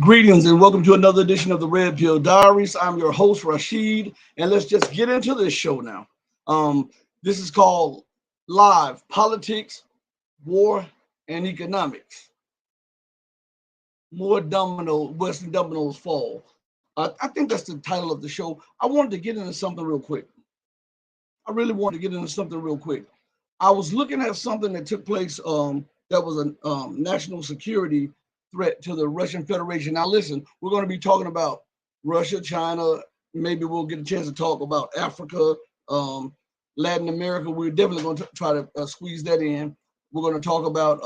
Greetings and welcome to another edition of the Red Pill Diaries. I'm your host, Rashid, and let's just get into this show now. This is called Live Politics, War, and Economics. More dominoes, Western dominoes fall. I think that's the title of the show. I wanted to get into something real quick. I really wanted to get into something real quick. I was looking at something that took place that was a national security threat to the Russian Federation. Now, listen, we're going to be talking about Russia, China. Maybe we'll get a chance to talk about Africa, Latin America. We're definitely going to try to squeeze that in. We're going to talk about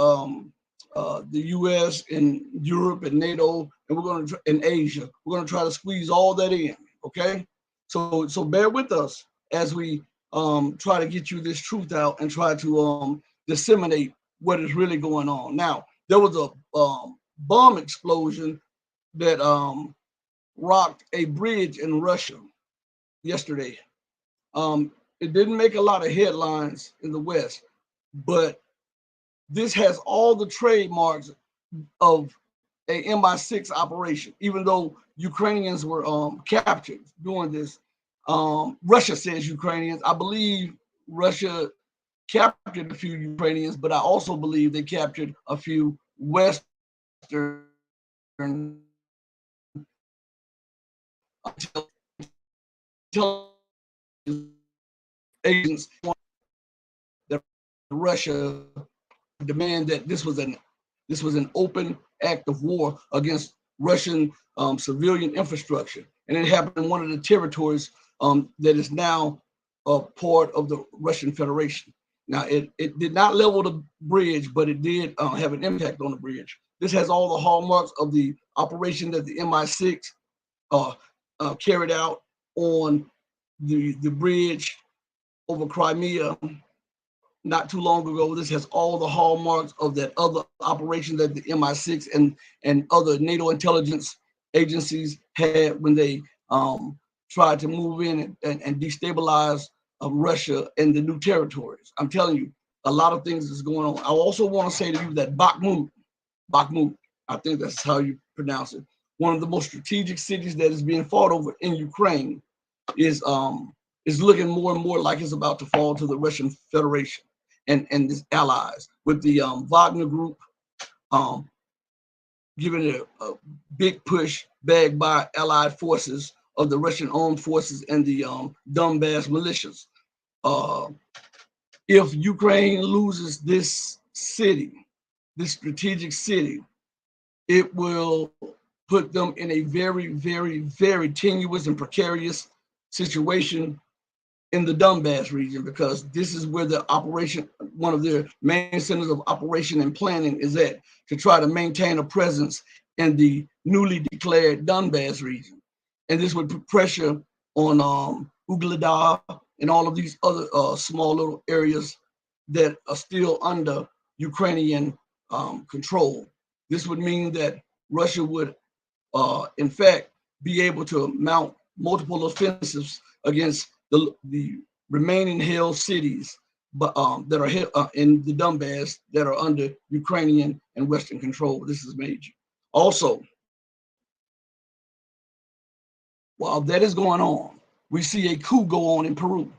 the U.S. and Europe and NATO, and we're going to in Asia. We're going to try to squeeze all that in. Okay, so bear with us as we try to get you this truth out and try to disseminate what is really going on. Now, there was a bomb explosion that rocked a bridge in Russia yesterday. It didn't make a lot of headlines in the West, but this has all the trademarks of a MI6 operation, even though Ukrainians were captured doing this. Russia says Ukrainians. I believe Russia captured a few Ukrainians, but I also believe they captured a few Western intelligence agents that Russia demand that this was an open act of war against Russian civilian infrastructure, and it happened in one of the territories that is now a part of the Russian Federation. Now, it did not level the bridge, but it did have an impact on the bridge. This has all the hallmarks of the operation that the MI6 carried out on the bridge over Crimea not too long ago. This has all the hallmarks of that other operation that the MI6 and other NATO intelligence agencies had when they tried to move in and destabilize Russia and the new territories. I'm telling you, a lot of things is going on. I also want to say to you that Bakhmut, I think that's how you pronounce it, one of the most strategic cities that is being fought over in Ukraine, is looking more and more like it's about to fall to the Russian Federation and its allies, with the Wagner Group giving it a big push backed by allied forces of the Russian armed forces and the Donbass militias. If Ukraine loses this city, this strategic city, it will put them in a very, very, very tenuous and precarious situation in the Donbass region, because this is where the operation, one of their main centers of operation and planning is at, to try to maintain a presence in the newly declared Donbass region. And this would put pressure on Ugledar and all of these other small little areas that are still under Ukrainian control. This would mean that Russia would, in fact, be able to mount multiple offensives against the remaining held cities, but that are in the Donbass that are under Ukrainian and Western control. This is major. Also, while that is going on, we see a coup go on in Peru.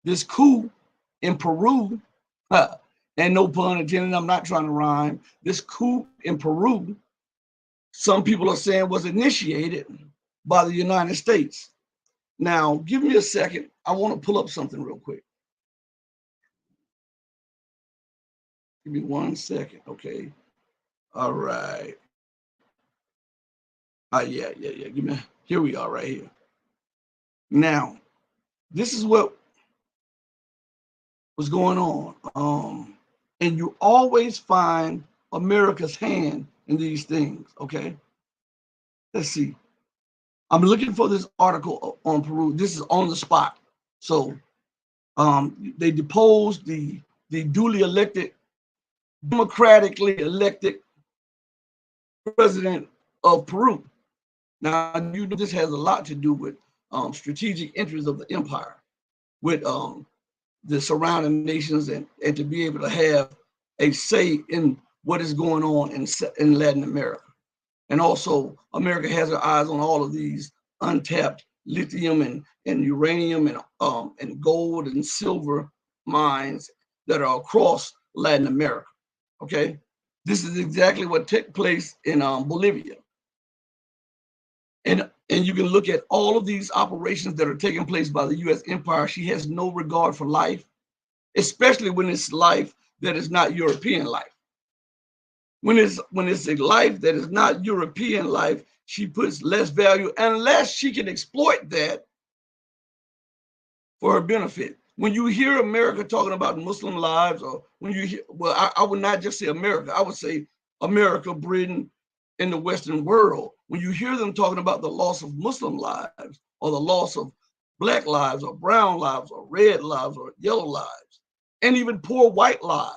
This coup in Peru, and no pun intended, I'm not trying to rhyme. This coup in Peru, some people are saying, was initiated by the United States. Now, give me a second. I want to pull up something real quick. Give me 1 second, okay? All right. Yeah. Give me. Here we are, right here. Now, this is what was going on. And you always find America's hand in these things, okay? Let's see. I'm looking for this article on Peru. This is on the spot. So they deposed the duly elected, democratically elected president of Peru. Now, you know, this has a lot to do with strategic interests of the empire, with the surrounding nations, and to be able to have a say in what is going on in Latin America. And also, America has her eyes on all of these untapped lithium and uranium and gold and silver mines that are across Latin America. Okay, this is exactly what took place in Bolivia. And you can look at all of these operations that are taking place by the U.S. empire. She has no regard for life, especially when it's life that is not European life. When it's a life that is not European life, she puts less value unless she can exploit that for her benefit. When you hear America talking about Muslim lives, or when you hear, well, I would not just say America, I would say America, Britain, and the Western world. When you hear them talking about the loss of Muslim lives, or the loss of Black lives, or brown lives, or red lives, or yellow lives, and even poor white lives,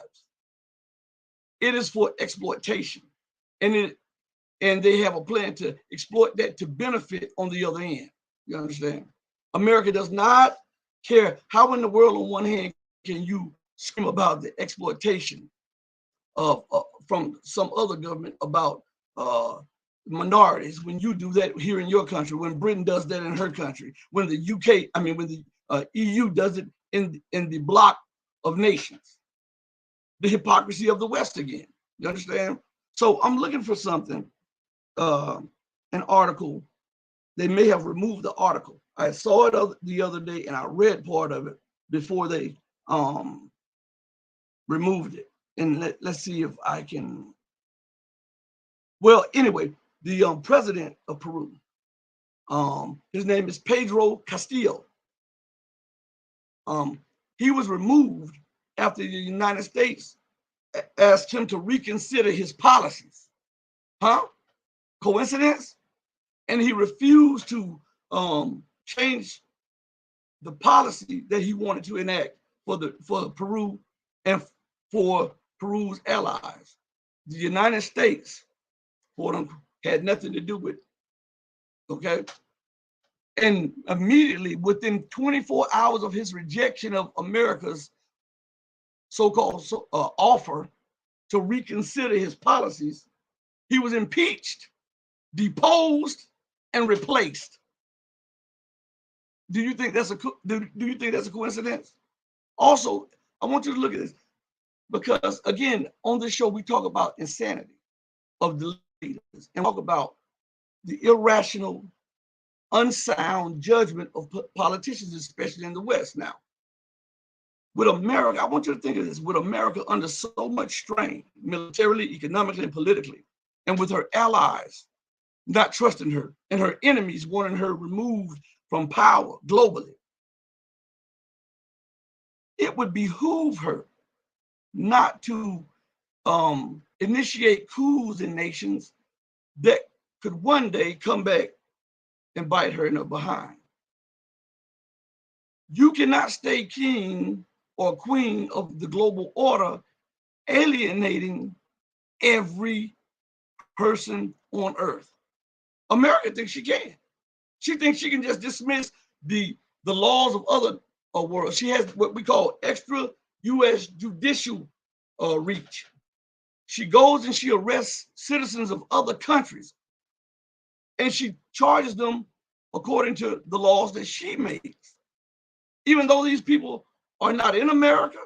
it is for exploitation. And they have a plan to exploit that to benefit on the other end. You understand? America does not care. How in the world, on one hand, can you scream about the exploitation of from some other government about minorities when you do that here in your country, when Britain does that in her country, when the UK, I mean, when the EU does it in the bloc of nations? The hypocrisy of the West again. You understand? So I'm looking for something, an article. They may have removed the article. I saw it the other day and I read part of it before they removed it. And let's see if I can. Well, anyway, the president of Peru, his name is Pedro Castillo. He was removed after the United States asked him to reconsider his policies. Huh? Coincidence? And he refused to change the policy that he wanted to enact for Peru and for Peru's allies. The United States, for them, had nothing to do with it. Okay. And immediately, within 24 hours of his rejection of America's so-called offer to reconsider his policies, he was impeached, deposed, and replaced. Do you think that's a coincidence? Also, I want you to look at this, because again, on this show we talk about insanity of the leaders and talk about the irrational, unsound judgment of politicians, especially in the West. Now, with America, I want you to think of this: with America under so much strain, militarily, economically, and politically, and with her allies not trusting her and her enemies wanting her removed from power globally, it would behoove her not to initiate coups in nations that could one day come back and bite her in the behind. You cannot stay king or queen of the global order, alienating every person on earth. America thinks she can. She thinks she can just dismiss the laws of other worlds. She has what we call extra U.S. judicial reach. She goes and she arrests citizens of other countries, and she charges them according to the laws that she makes, even though these people are not in America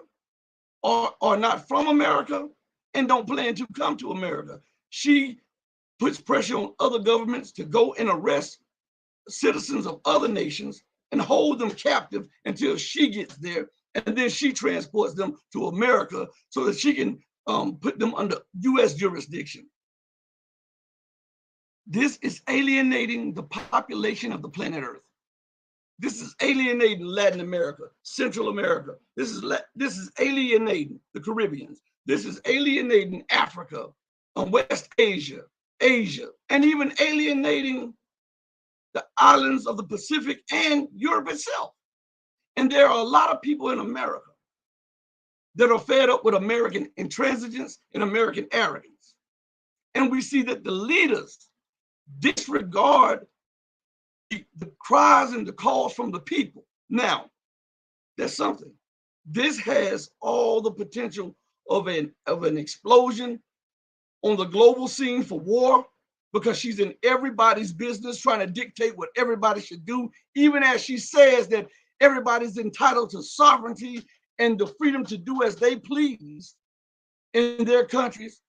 or are not from America and don't plan to come to America. She puts pressure on other governments to go and arrest citizens of other nations and hold them captive until she gets there, and then she transports them to America so that she can put them under U.S. jurisdiction. This is alienating the population of the planet Earth. This is alienating Latin America, Central America. This is alienating the Caribbeans. This is alienating Africa, West Asia, and even alienating the islands of the Pacific and Europe itself. And there are a lot of people in America that are fed up with American intransigence and American arrogance. And we see that the leaders disregard the cries and the calls from the people. Now, there's something. This has all the potential of an explosion on the global scene for war because she's in everybody's business, trying to dictate what everybody should do, even as she says that everybody's entitled to sovereignty and the freedom to do as they please in their countries.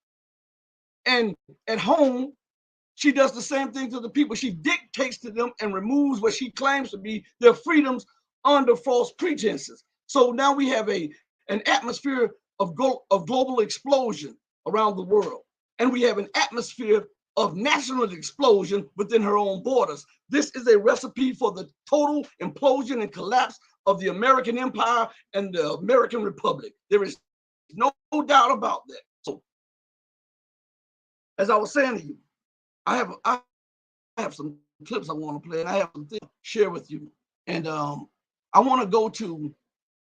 And at home, she does the same thing to the people. She dictates to them and removes what she claims to be their freedoms under false pretenses. So now we have an atmosphere of global explosion around the world. And we have an atmosphere of national explosion within her own borders. This is a recipe for the total implosion and collapse of the American empire and the American Republic. There is no doubt about that. So, as I was saying to you, I have some clips I want to play, and I have some things to share with you. And I want to go to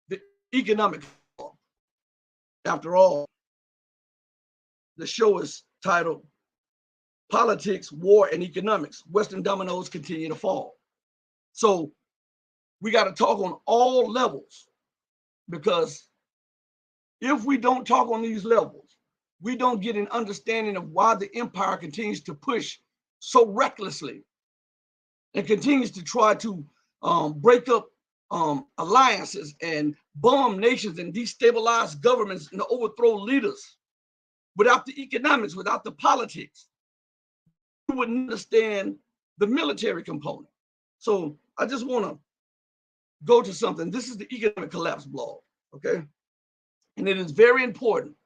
the economic. After all, the show is titled Politics, War, and Economics. Western Dominoes Continue to Fall. So we got to talk on all levels, because if we don't talk on these levels, we don't get an understanding of why the empire continues to push so recklessly and continues to try to break up alliances and bomb nations and destabilize governments and overthrow leaders. Without the economics, without the politics, you wouldn't understand the military component. So I just want to go to something. This is the Economic Collapse blog, okay? And it is very important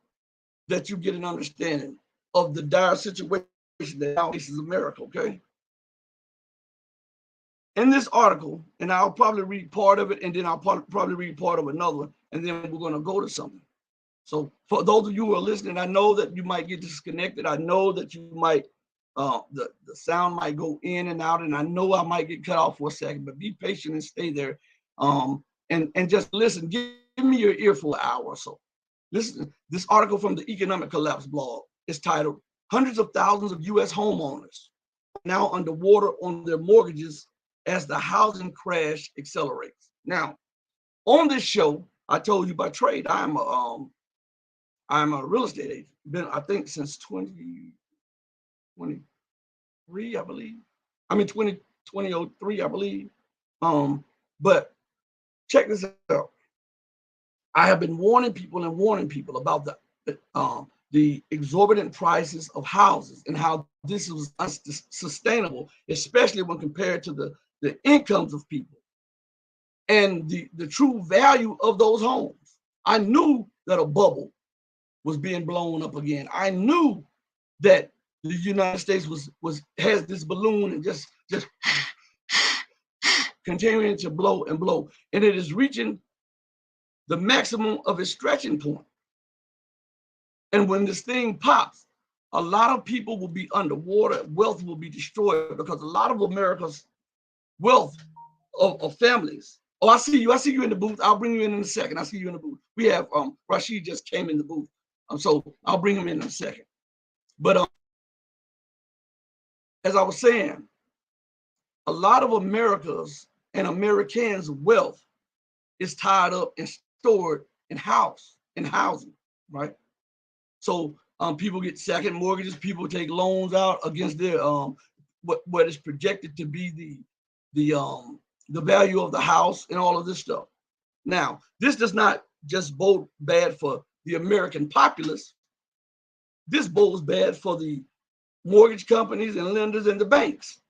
that you get an understanding of the dire situation that now faces America, okay? In this article, and I'll probably read part of it, and then I'll probably read part of another one, and then we're going to go to something. So for those of you who are listening, I know that you might get disconnected. I know that you might, the sound might go in and out, and I know I might get cut off for a second, but be patient and stay there, and just listen. Give me your ear for an hour or so. Listen, this article from the Economic Collapse blog is titled, Hundreds of Thousands of U.S. Homeowners Now Underwater on Their Mortgages as the Housing Crash Accelerates. Now, on this show, I told you by trade, I'm a real estate agent. Been, I think, since 2023, I believe. I mean, 2003, I believe. But check this out. I have been warning people about the exorbitant prices of houses and how this was unsustainable, especially when compared to the incomes of people and the true value of those homes. I knew that a bubble was being blown up again. I knew that the United States has this balloon and just continuing to blow and blow, and it is reaching the maximum of its stretching point. And when this thing pops, a lot of people will be underwater, wealth will be destroyed, because a lot of America's wealth of families. Oh, I see you in the booth. I'll bring you in a second. I see you in the booth. We have Rashid just came in the booth. So I'll bring him in a second. But as I was saying, a lot of America's and Americans' wealth is tied up and stored in housing, right? So people get second mortgages, people take loans out against their what is projected to be the value of the house and all of this stuff. Now, this does not just bode bad for the American populace. This bodes bad for the mortgage companies and lenders and the banks.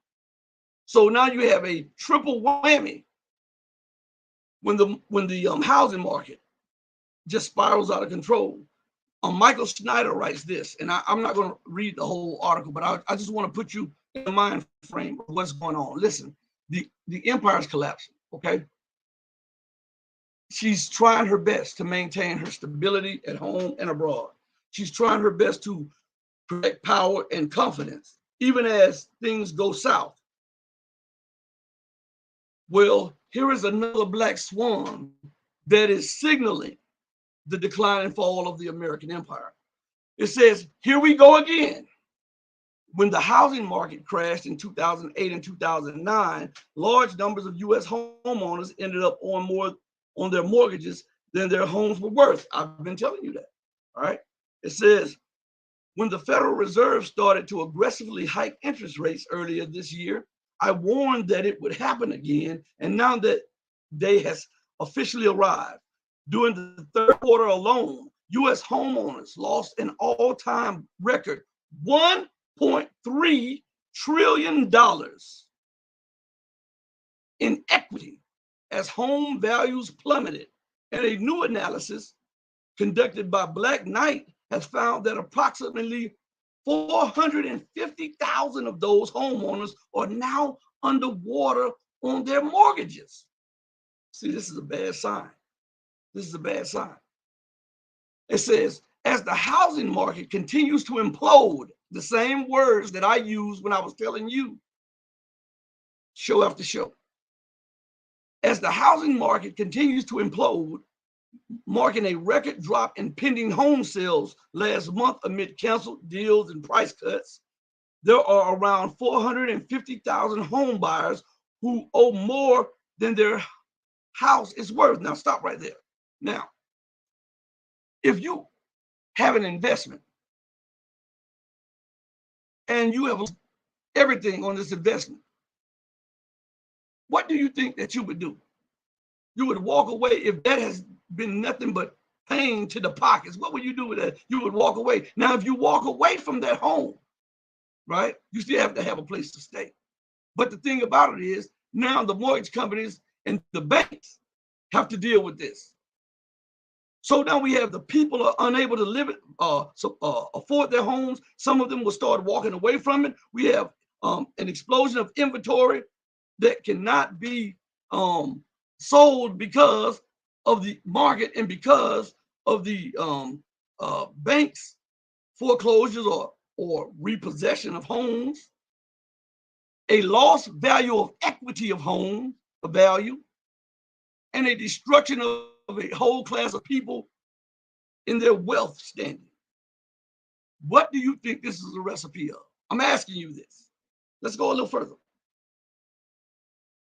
So now you have a triple whammy when the housing market just spirals out of control. Michael Snyder writes this, and I'm not going to read the whole article, but I just want to put you in the mind frame of what's going on. Listen, the empire is collapsing, okay? She's trying her best to maintain her stability at home and abroad. She's trying her best to protect power and confidence, even as things go south. Well, here is another black swan that is signaling the decline and fall of the American empire. It says, here we go again. When the housing market crashed in 2008 and 2009, large numbers of U.S. homeowners ended up on more on their mortgages than their homes were worth. I've been telling you that, all right? It says, When the Federal Reserve started to aggressively hike interest rates earlier this year, I warned that it would happen again, and now that day has officially arrived. During the third quarter alone, U.S. homeowners lost an all-time record $1.3 trillion in equity as home values plummeted. And a new analysis conducted by Black Knight has found that approximately 450,000 of those homeowners are now underwater on their mortgages. See, this is a bad sign. This is a bad sign. It says, as the housing market continues to implode, the same words that I used when I was telling you, show after show. As the housing market continues to implode, marking a record drop in pending home sales last month amid canceled deals and price cuts, there are around 450,000 home buyers who owe more than their house is worth. Now, stop right there. Now, if you have an investment and you have everything on this investment, what do you think that you would do? You would walk away if that has been nothing but pain to the pockets. What would you do with that? You would walk away. Now, if you walk away from that home, right, you still have to have a place to stay. But the thing about it is now the mortgage companies and the banks have to deal with this. So now we have the people are unable to live it, afford their homes. Some of them will start walking away from it. We have an explosion of inventory that cannot be sold because of the market and because of the banks foreclosures or repossession of homes, a lost value of equity of home, a value, and a destruction of a whole class of people in their wealth standing. What do you think this is a recipe of? I'm asking you this. Let's go a little further.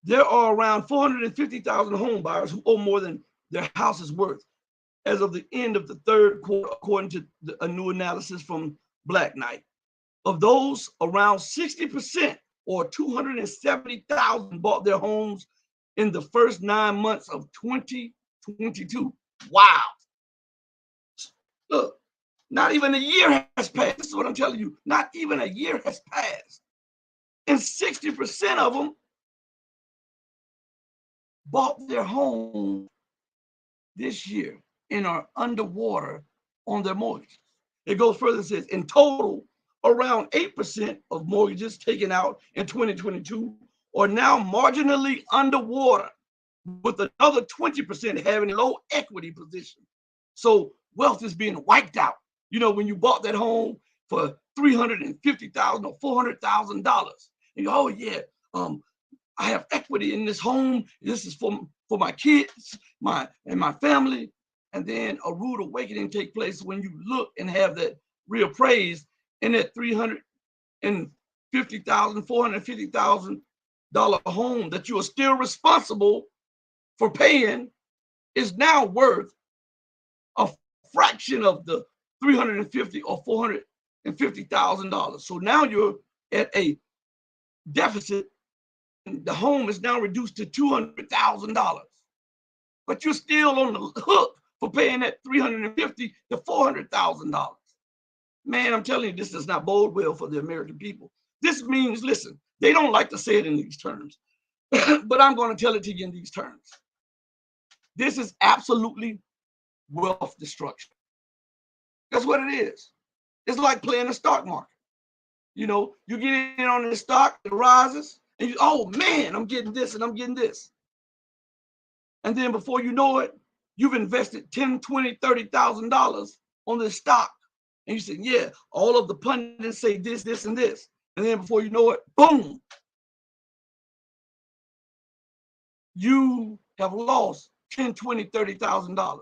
There are around 450,000 home buyers who owe more than their house is worth as of the end of the third quarter, according to a new analysis from Black Knight. Of those, around 60% or 270,000 bought their homes in the first 9 months of 2022. Wow. Look, not even a year has passed. This is what I'm telling you. Not even a year has passed. And 60% of them bought their home this year and are underwater on their mortgages. It goes further and says, in total, around 8% of mortgages taken out in 2022 are now marginally underwater, with another 20% having a low equity position. So wealth is being wiped out. You know, when you bought that home for $350,000 or $400,000, you go, oh yeah, I have equity in this home. This is for my kids, my family. And then a rude awakening take place when you look and have that reappraised, and that $350,000, $450,000 home that you are still responsible for paying is now worth a fraction of the $350,000 or $450,000. So now you're at a deficit. The home is now reduced to $200,000, but you're still on the hook for paying that $350,000 to $400,000. Man, I'm telling you, this does not bode well for the American people. This means, listen, they don't like to say it in these terms, but I'm going to tell it to you in these terms. This is absolutely wealth destruction. That's what it is. It's like playing the stock market. You know, you get in on the stock, it rises, and you, oh man, I'm getting this and I'm getting this. And then before you know it, you've invested $10,000, $20,000, $30,000 on this stock. And you say, yeah, all of the pundits say this, this, and this. And then before you know it, boom, you have lost $10,000, $20,000, $30,000.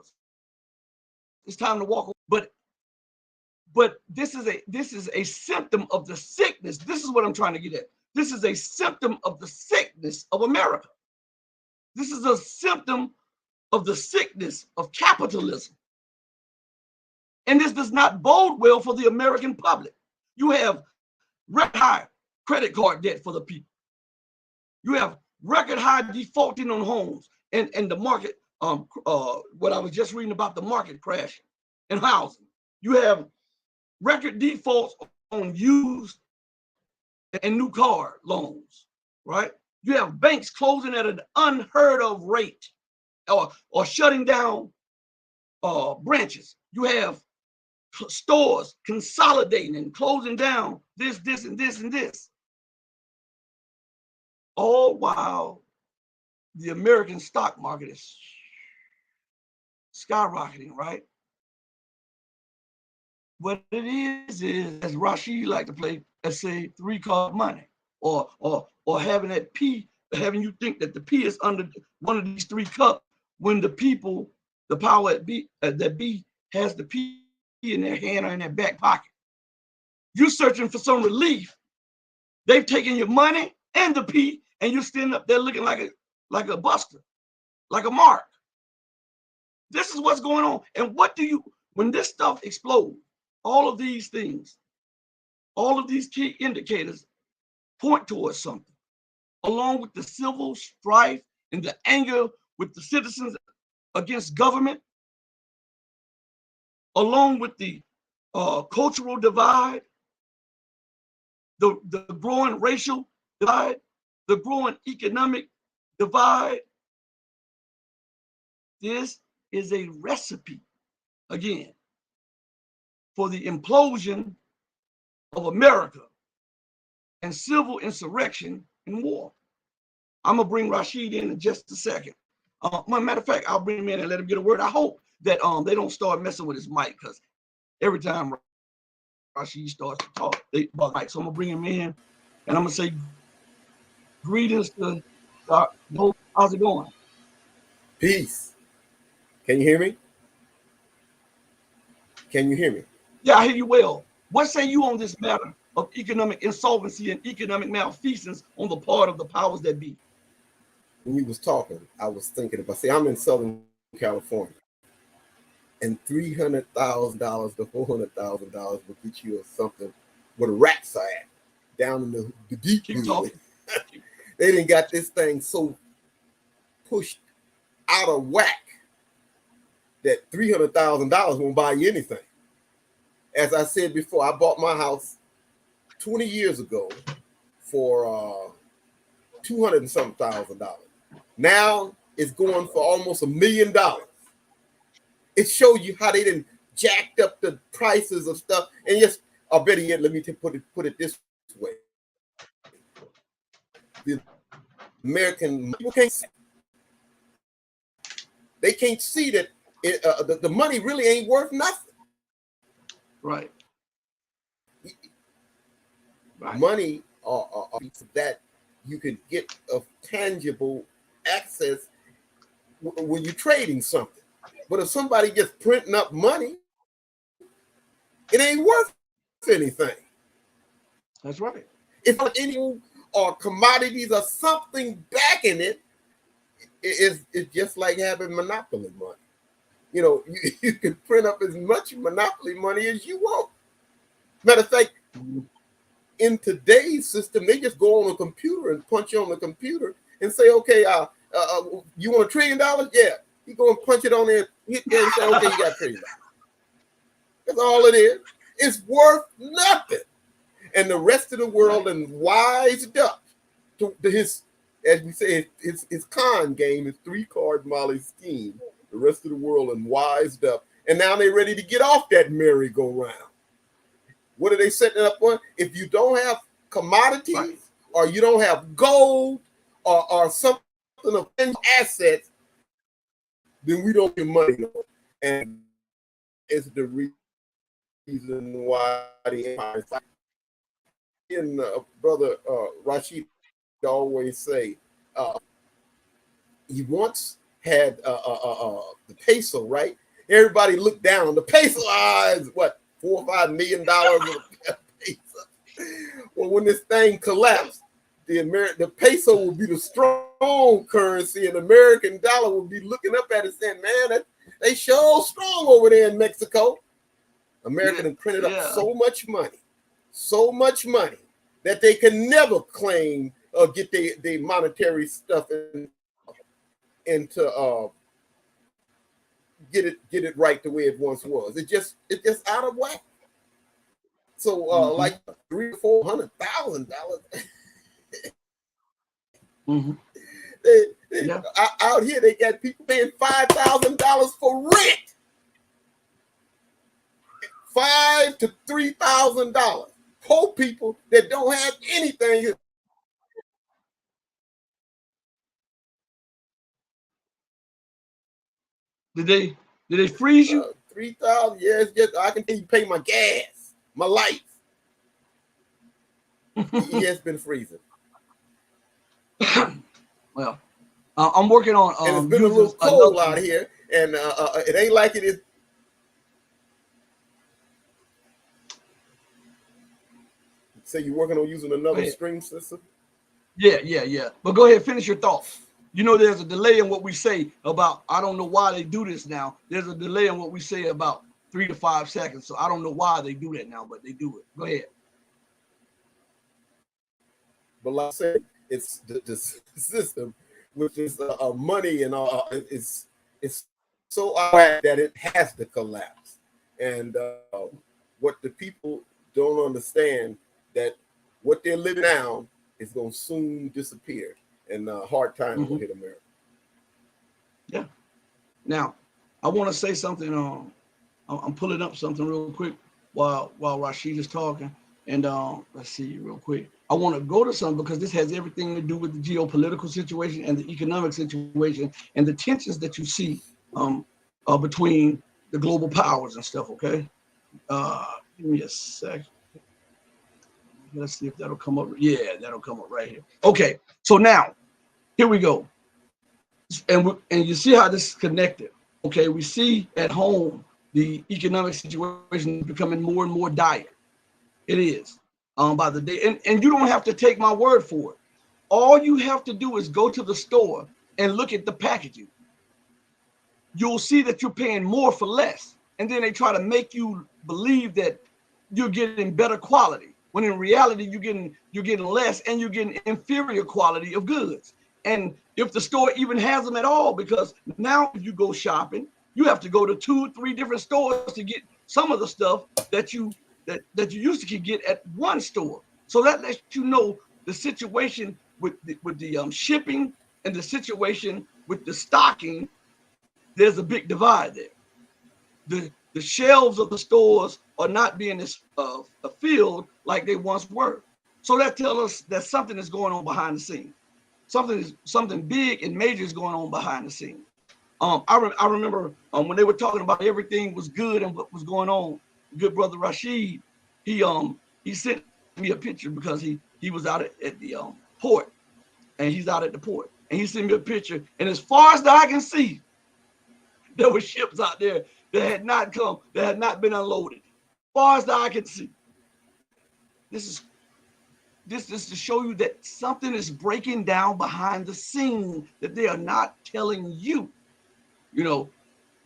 It's time to walk away. But this is a symptom of the sickness. This is what I'm trying to get at. This is a symptom of the sickness of America. This is a symptom of the sickness of capitalism. And this does not bode well for the American public. You have record high credit card debt for the people. You have record high defaulting on homes and the market. What I was just reading about the market crashing in housing. You have record defaults on used and new car loans, right? You have banks closing at an unheard of rate or shutting down branches. You have stores consolidating and closing down this, and this, and this. All while the American stock market is skyrocketing, right? What it is, as Rashid like to play, let's say 3-card money, or having that P, having you think that the P is under one of these 3 cups when the people, the power that be has the P in their hand or in their back pocket. You're searching for some relief. They've taken your money and the P, and you're standing up there looking like a buster, like a mark. This is what's going on. And when this stuff explodes, all of these things, all of these key indicators point towards something, along with the civil strife and the anger with the citizens against government, along with the cultural divide, the growing racial divide, the growing economic divide. This is a recipe, again, for the implosion of America and civil insurrection and war. I'm gonna bring Rashid in just a second. Matter of fact, I'll bring him in and let him get a word. I hope that they don't start messing with his mic, because every time Rashid starts to talk, they bug mic. So I'm gonna bring him in, and I'm gonna say greetings to how's it going? Peace. Can you hear me? Can you hear me? Yeah, I hear you well. What say you on this matter of economic insolvency and economic malfeasance on the part of the powers that be? When you was talking, I was thinking about, see, I'm in Southern California, and $300,000 to $400,000 will get you something where the rats are at, down in the deep blue. They didn't got this thing so pushed out of whack that $300,000 won't buy you anything. As I said before, I bought my house 20 years ago for $200 and something thousand. Now it's going for almost $1 million. It shows you how they didn't jacked up the prices of stuff. And yes, or better yet, let me put it this way: the American people they can't see that the money really ain't worth nothing. Right. Money that you could get a tangible access when you're trading something. But if somebody just printing up money, it ain't worth anything. That's right. If any or commodities or something backing it, it's just like having monopoly money. You know, you can print up as much monopoly money as you want. Matter of fact, in today's system, they just go on a computer and punch on the computer and say, okay, you want $1 trillion? Yeah. You go and punch it on there, hit there and say, okay, you got $1 trillion. That's all it is. It's worth nothing. And the rest of the world and wised up to his, as we say, his con game, his 3-card Molly scheme. The rest of the world and wised up. And now they're ready to get off that merry-go-round. What are they setting up for? If you don't have commodities or you don't have gold or something of assets, then we don't get money. And it's the reason why the empire. And brother Rashid always say he once had the peso, right? Everybody looked down on the peso. Is what, $4 or $5 million of peso. Well, when this thing collapsed, the peso will be the strong currency, and the American dollar will be looking up at it saying, "Man, they sure strong over there in Mexico." America done printed up yeah. so much money that they can never claim or get their monetary stuff into get it right the way it once was. It's just out of whack. So like $300,000-$400,000. Yeah. Out here they got people paying $5,000 for rent. $5,000 to $3,000. Poor people that don't have anything. Did they freeze you? 3,000. Yeah, it's just I can pay my gas, my lights. Yeah, it's been freezing. Well, I'm working on. And it's been a little cold out here, and it ain't like it is. So you're working on using another stream system? Yeah. But go ahead, finish your thought. You know, there's a delay in what we say about. I don't know why they do this now. There's a delay in what we say about 3 to 5 seconds. So I don't know why they do that now, but they do it. Go ahead. But like I said, it's the system, which is money and it's so bad that it has to collapse. And what the people don't understand, that what they're living now is going to soon disappear, and hard times will hit America. Yeah. Now, I want to say something. I'm pulling up something real quick while Rashid is talking, and let's see real quick. I want to go to something because this has everything to do with the geopolitical situation and the economic situation and the tensions that you see between the global powers and stuff. Okay, give me a sec. Let's see if that'll come up. Yeah, that'll come up right here. Okay, so now here we go, and you see how this is connected. Okay, we see at home the economic situation becoming more and more dire. It is by the day, and you don't have to take my word for it. All you have to do is go to the store and look at the packaging. You'll see that you're paying more for less, and then they try to make you believe that you're getting better quality, when in reality you're getting less, and you're getting inferior quality of goods. And if the store even has them at all, because now if you go shopping, you have to go to 2-3 different stores to get some of the stuff that you used to get at one store. So that lets you know the situation with the shipping and the situation with the stocking. There's a big divide there. The shelves of the stores are not being filled like they once were. So that tells us that something is going on behind the scenes. Something big and major is going on behind the scenes. I remember when they were talking about everything was good and what was going on. Good brother Rashid, he sent me a picture because he was out at the port, and he's out at the port, and he sent me a picture. And as far as I can see, there were ships out there that had not come, that had not been unloaded. As far as I can see, this is to show you that something is breaking down behind the scene that they are not telling you. You know,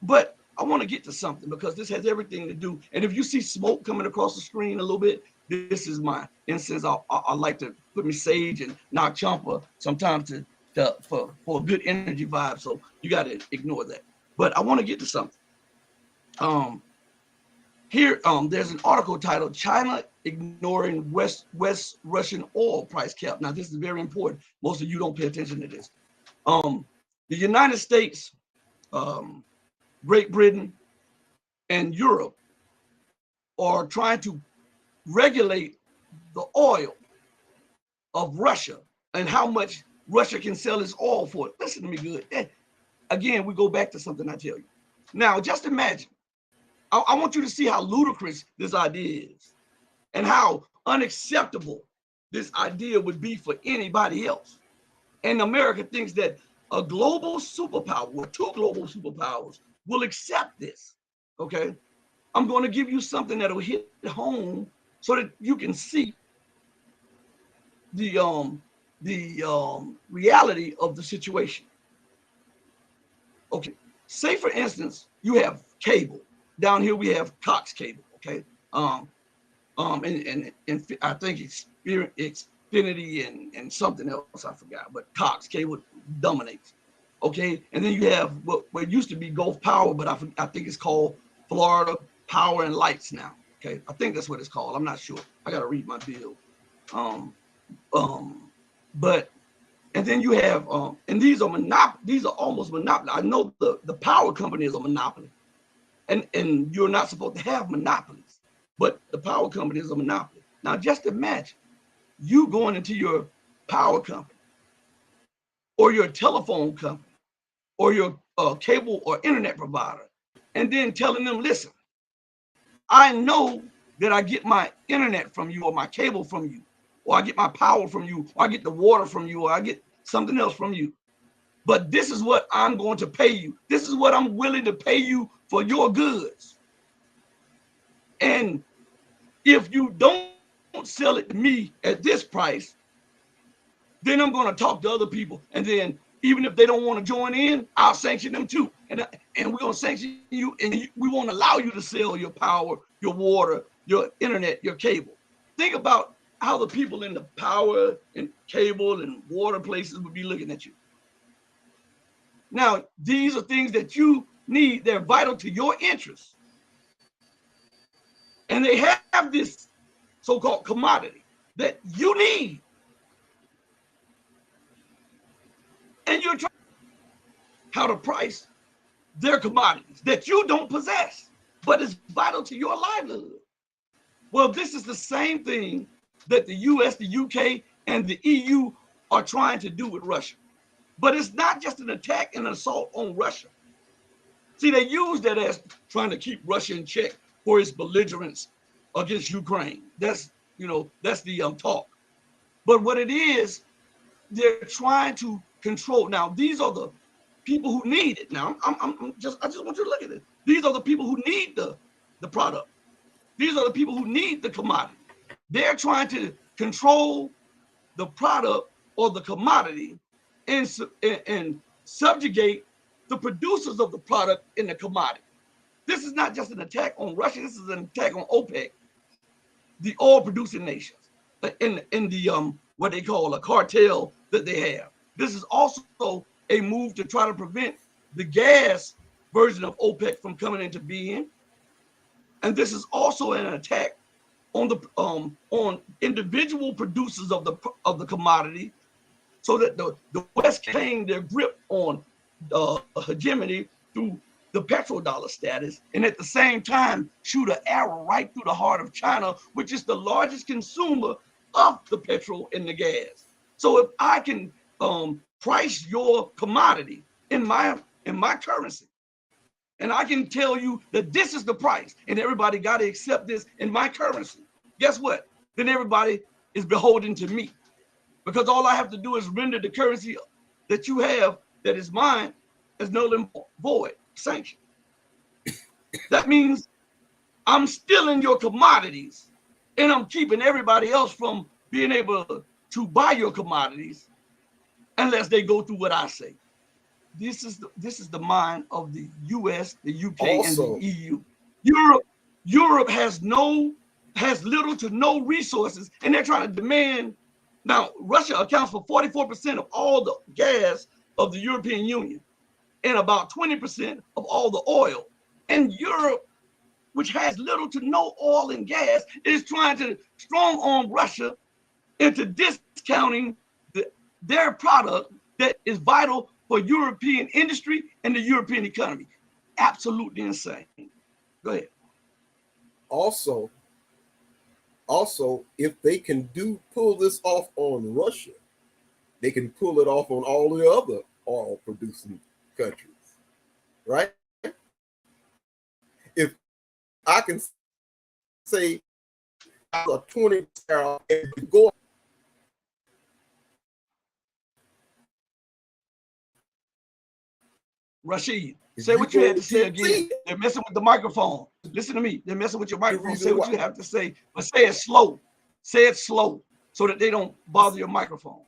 but I want to get to something because this has everything to do. And if you see smoke coming across the screen a little bit, this is my incense. I like to put me sage and knock champa sometimes for a good energy vibe. So you got to ignore that. But I want to get to something. Here, there's an article titled "China Ignoring West Russian Oil Price Cap." Now, this is very important. Most of you don't pay attention to this. The United States, Great Britain, and Europe are trying to regulate the oil of Russia and how much Russia can sell its oil for. Listen to me good. Again, we go back to something I tell you. Now, just imagine. I want you to see how ludicrous this idea is and how unacceptable this idea would be for anybody else. And America thinks that a global superpower, or two global superpowers, will accept this. Okay, I'm going to give you something that'll hit home so that you can see the reality of the situation. Okay, say for instance you have cable. Down here we have Cox cable. Okay. And I think Xfinity and something else I forgot, but Cox Cable dominates. Okay, and then you have what used to be Gulf Power, but I think it's called Florida Power and Lights now. Okay, I think that's what it's called. I'm not sure. I got to read my bill. Um, but and then you have and these are these are almost monopoly. I know the power company is a monopoly, and you're not supposed to have monopolies, but the power company is a monopoly. Now just imagine you going into your power company or your telephone company or your cable or internet provider, and then telling them, listen, I know that I get my internet from you or my cable from you, or I get my power from you, or I get the water from you, or I get something else from you. But this is what I'm going to pay you. This is what I'm willing to pay you for your goods. And if you don't sell it to me at this price, then I'm going to talk to other people. And then even if they don't want to join in, I'll sanction them too. And we're going to sanction you, and we won't allow you to sell your power, your water, your internet, your cable. Think about how the people in the power and cable and water places would be looking at you. Now, these are things that you need. They're vital to your interests. And they have this so-called commodity that you need. And you're trying how to price their commodities that you don't possess, but it's vital to your livelihood. Well, this is the same thing that the US, the UK, and the EU are trying to do with Russia. But it's not just an attack and an assault on Russia. See, they use that as trying to keep Russia in check for its belligerence against Ukraine. That's the talk. But what it is, they're trying to control. Now, these are the people who need it. Now, I just want you to look at it. These are the people who need the product. These are the people who need the commodity. They're trying to control the product or the commodity and subjugate the producers of the product in the commodity. This is not just an attack on Russia. This is an attack on OPEC, the oil producing nations, in the what they call a cartel that they have. This is also a move to try to prevent the gas version of OPEC from coming into being, and this is also an attack on the on individual producers of the commodity, so that the West can maintain their grip on hegemony through the petrodollar status, and at the same time shoot an arrow right through the heart of China, which is the largest consumer of the petrol and the gas. So if I can price your commodity in my currency, and I can tell you that this is the price, and everybody got to accept this in my currency, guess what? Then everybody is beholden to me, because all I have to do is render the currency that you have that is mine as null and void, sanction. That means I'm stealing your commodities, and I'm keeping everybody else from being able to buy your commodities unless they go through what I say. This is the mind of the US, the UK, and the EU. Europe has little to no resources, and they're trying to demand. Now, Russia accounts for 44% of all the gas of the European Union and about 20% of all the oil. And Europe, which has little to no oil and gas, is trying to strong arm Russia into discounting their product that is vital for European industry and the European economy. Absolutely insane. Go ahead. Also, if they can pull this off on Russia, they can pull it off on all the other oil producing countries, right? If I can say a 20 barrel and go. Rashid, say what you had to say again. They're messing with the microphone. Listen to me. They're messing with your microphone. Say what you have to say, but say it slow. Say it slow so that they don't bother your microphone.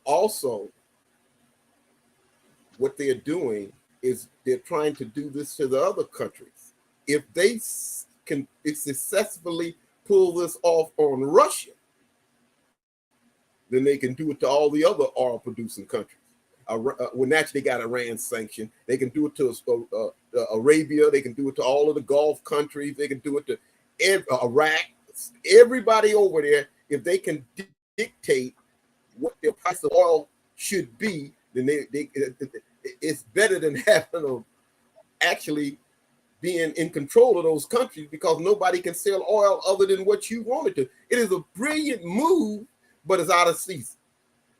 Also, what they're doing is they're trying to do this to the other countries. If they can successfully pull this off on Russia, then they can do it to all the other oil producing countries. Well, naturally, they got Iran sanctioned. They can do it to Arabia. They can do it to all of the Gulf countries. They can do it to Iraq. Everybody over there, if they can dictate what their price of oil should be, then it's better than having them actually being in control of those countries, because nobody can sell oil other than what you want it to. It is a brilliant move, but it's out of season.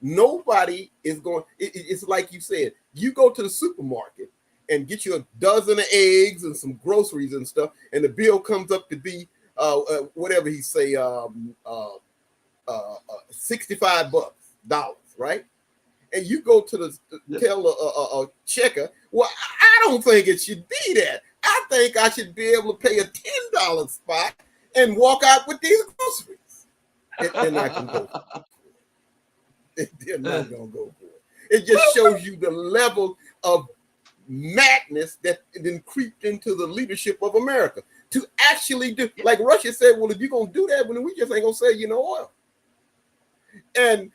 Nobody is going. It's like you said. You go to the supermarket and get you a dozen of eggs and some groceries and stuff, and the bill comes up to be whatever he say, $65, right? And you go to the tell a checker, well, I don't think it should be that. I think I should be able to pay a $10 spot and walk out with these groceries. They're not going to go for it. They're not going to go for it. It just shows you the level of madness that then creeped into the leadership of America to actually do. Like Russia said, well, if you're going to do that, well, then we just ain't going to sell you no oil. And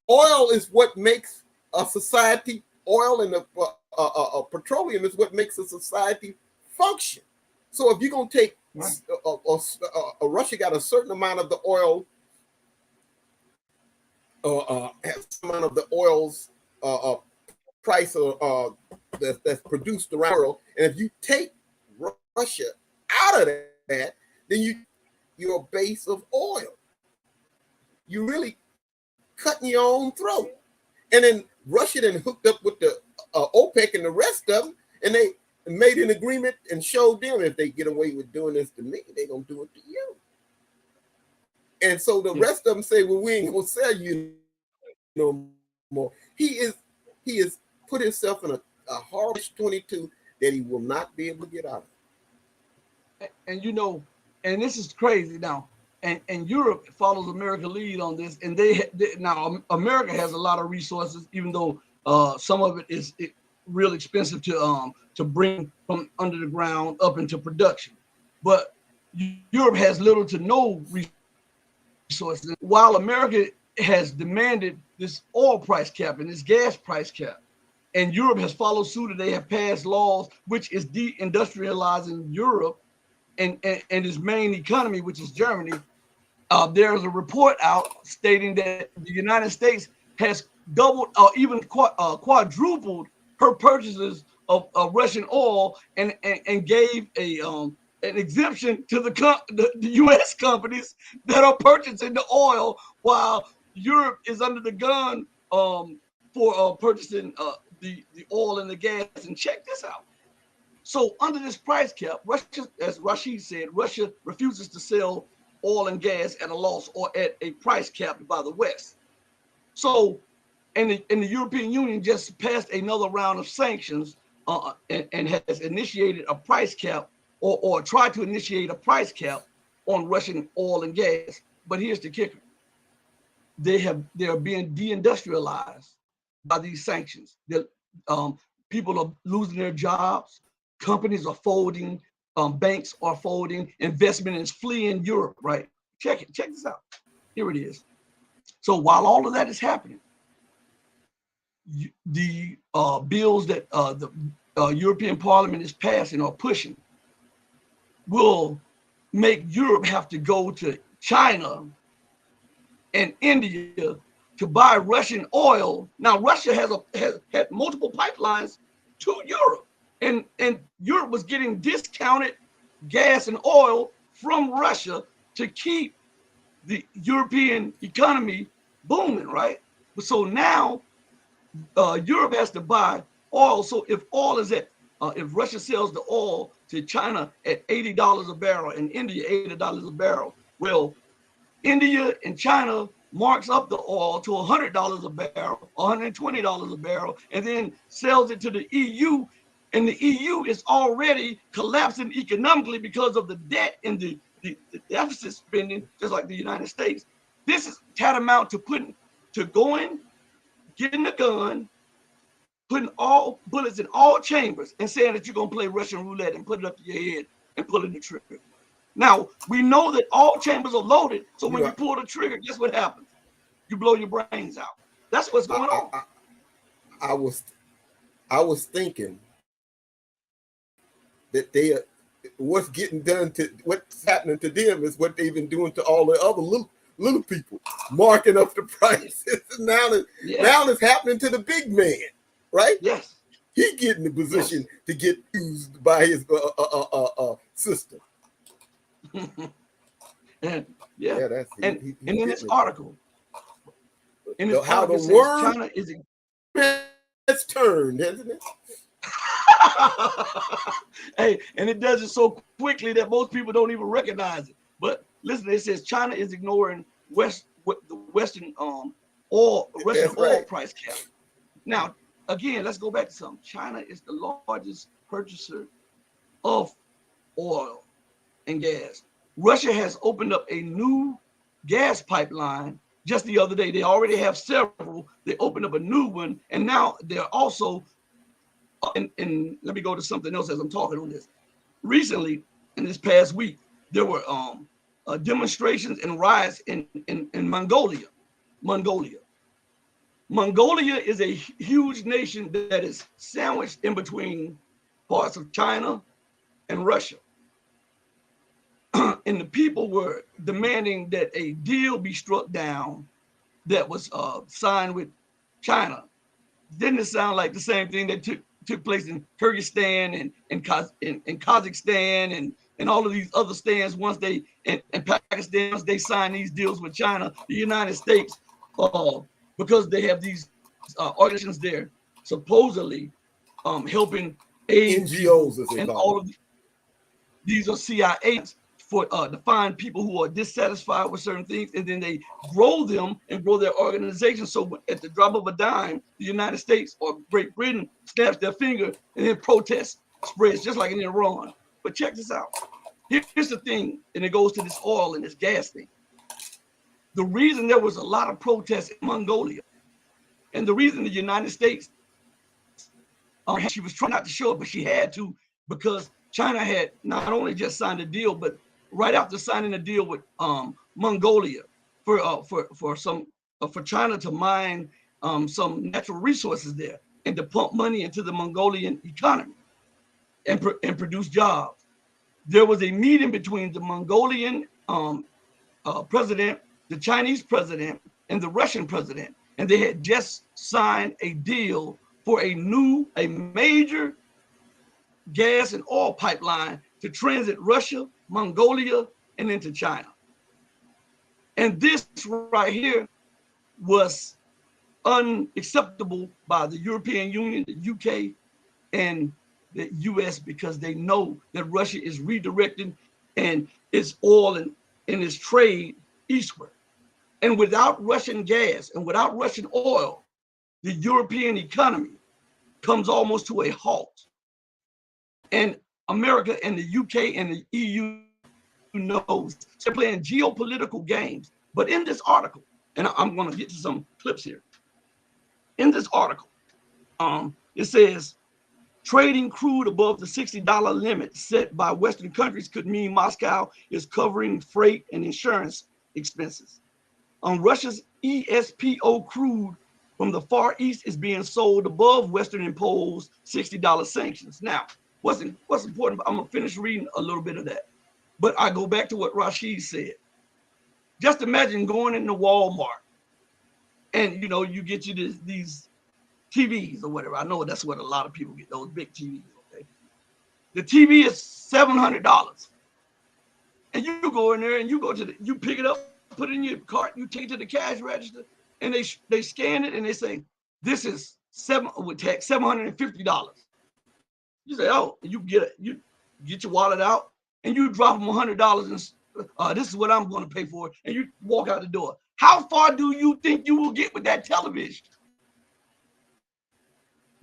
oil is what makes a society, oil and petroleum is what makes a society function. So if you're going to take, Russia got a certain amount of the oil, has some amount of the oil's price that's produced around the world. And if you take Russia out of that, then you're a base of oil. You really cutting your own throat. And then Russia then hooked up with the OPEC and the rest of them, and they made an agreement and showed them if they get away with doing this to me, they're going to do it to you. And so the rest of them say, well, we ain't going to sell you no more. He is put himself in a horrible 22 that he will not be able to get out of. And you know, and this is crazy now. And Europe follows America lead on this, and they now America has a lot of resources, even though some of it is real expensive to bring from under the ground up into production. But Europe has little to no resources. While America has demanded this oil price cap and this gas price cap, and Europe has followed suit, and they have passed laws which is deindustrializing Europe and its main economy, which is Germany. There's a report out stating that the United States has doubled or even quadrupled her purchases of Russian oil and gave an exemption to the U.S. companies that are purchasing the oil, while Europe is under the gun for purchasing the oil and the gas. And check this out. So under this price cap, Russia, as Rashid said, Russia refuses to sell oil and gas at a loss or at a price cap by the West. So, and the European Union just passed another round of sanctions and has initiated a price cap or tried to initiate a price cap on Russian oil and gas. But here's the kicker. They are being deindustrialized by these sanctions. People are losing their jobs. Companies are folding, banks are folding, investment is fleeing Europe, right? Check this out. Here it is. So while all of that is happening, the bills that the European Parliament is passing or pushing will make Europe have to go to China and India to buy Russian oil. Now, Russia has had multiple pipelines to Europe. And Europe was getting discounted gas and oil from Russia to keep the European economy booming, right? So now Europe has to buy oil. So if oil is if Russia sells the oil to China at $80 a barrel and India $80 a barrel, well, India and China marks up the oil to $100 a barrel, $120 a barrel, and then sells it to the EU. And the EU is already collapsing economically because of the debt and the deficit spending, just like the United States. This is tantamount to getting a gun putting all bullets in all chambers and saying that you're going to play Russian roulette and put it up to your head and pulling the trigger. Now, we know that all chambers are loaded. So when you pull the trigger, guess what happens? You blow your brains out. That's what's going on. I was thinking that what's getting done to what's happening to them is what they've been doing to all the other little people, marking up the prices. Now it's happening to the big man, right? Yes. He getting the position to get used by his system. And that's and in this article, how the world China is has turned, hasn't it? Hey, and it does it so quickly that most people don't even recognize it. But listen, it says China is ignoring the Western oil price cap. Now, again, let's go back to something. China is the largest purchaser of oil and gas. Russia has opened up a new gas pipeline just the other day. They already have several. They opened up a new one, and now they're also and let me go to something else as I'm talking on this. Recently, in this past week, there were demonstrations and riots in Mongolia. Mongolia is a huge nation that is sandwiched in between parts of China and Russia. And the people were demanding that a deal be struck down that was signed with China. Didn't it sound like the same thing that took place in Kyrgyzstan and Kazakhstan and all of these other stands once they and Pakistan, once they signed these deals with China, the United States, because they have these organizations there supposedly helping aid NGOs, as they and call all of these are CIA for to find people who are dissatisfied with certain things, and then they grow them and grow their organization. So at the drop of a dime, the United States or Great Britain snaps their finger, and then protest spreads just like in Iran. But check this out. Here's the thing, and it goes to this oil and this gas thing. The reason there was a lot of protests in Mongolia, and the reason the United States, she was trying not to show it, but she had to, because China had not only just signed a deal, but right after signing a deal with Mongolia for China to mine some natural resources there and to pump money into the Mongolian economy and produce jobs. There was a meeting between the Mongolian president, the Chinese president, and the Russian president, and they had just signed a deal for a major gas and oil pipeline to transit Russia, Mongolia, and into China. And this right here was unacceptable by the European Union, the UK, and the US, because they know that Russia is redirecting and its oil and its trade eastward. And without Russian gas and without Russian oil, the European economy comes almost to a halt. And America and the UK and the EU knows they're playing geopolitical games. But in this article, and I'm going to get to some clips here. In this article, it says trading crude above the $60 limit set by Western countries could mean Moscow is covering freight and insurance expenses. Russia's ESPO crude from the Far East is being sold above Western imposed $60 sanctions. Now, what's important, I'm going to finish reading a little bit of that. But I go back to what Rashid said. Just imagine going into Walmart and, you get you these TVs or whatever. I know that's what a lot of people get, those big TVs, okay? The TV is $700. And you go in there and you pick it up, put it in your cart, you take it to the cash register, and they scan it and they say, this is $750. You say, oh, you get your wallet out and you drop them $100 and this is what I'm going to pay for it, and you walk out the door. How far do you think you will get with that television?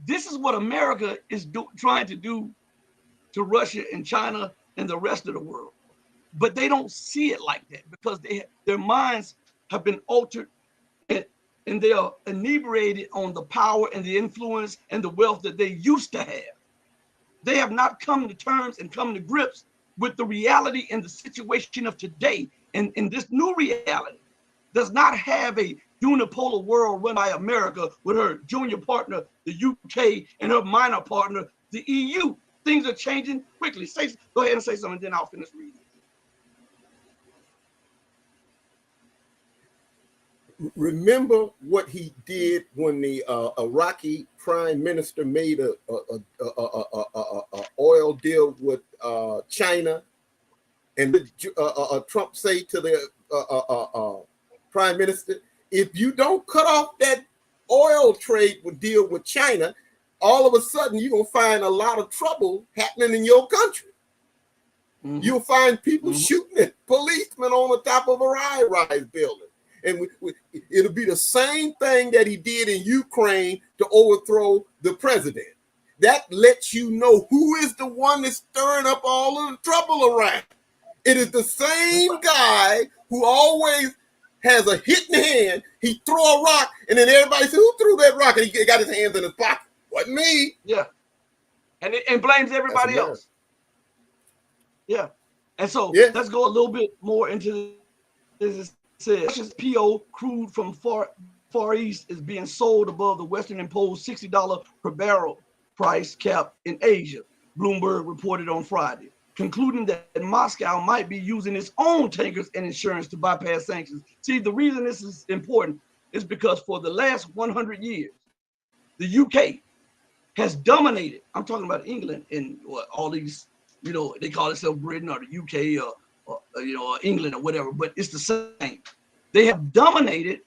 This is what America is trying to do to Russia and China and the rest of the world. But they don't see it like that because their minds have been altered, and and they are inebriated on the power and the influence and the wealth that they used to have. They have not come to terms and come to grips with the reality and the situation of today. And in this new reality does not have a unipolar world run by America with her junior partner, the UK, and her minor partner, the EU. Things are changing quickly. Go ahead and say something, then I'll finish reading. Remember what he did when the Iraqi prime minister made a oil deal with China, and Trump say to the prime minister, if you don't cut off that oil trade deal with China, all of a sudden you're gonna find a lot of trouble happening in your country. Mm-hmm. You'll find people shooting at policemen on the top of a high-rise building. And it'll be the same thing that he did in Ukraine to overthrow the president. That lets you know who is the one that's stirring up all of the trouble around. It is the same guy who always has a hit in the hand. He throw a rock, and then everybody says, who threw that rock? And he got his hands in his pocket. Wasn't me. Yeah. And blames everybody else. Yeah. And so let's go a little bit more into this. Says Russia's PO crude from Far East is being sold above the Western imposed $60 per barrel price cap in Asia, Bloomberg reported on Friday, concluding that Moscow might be using its own tankers and insurance to bypass sanctions. See, the reason this is important is because for the last 100 years, the UK has dominated. I'm talking about England and all these, they call themselves Britain or the UK or England or whatever, but it's the same. They have dominated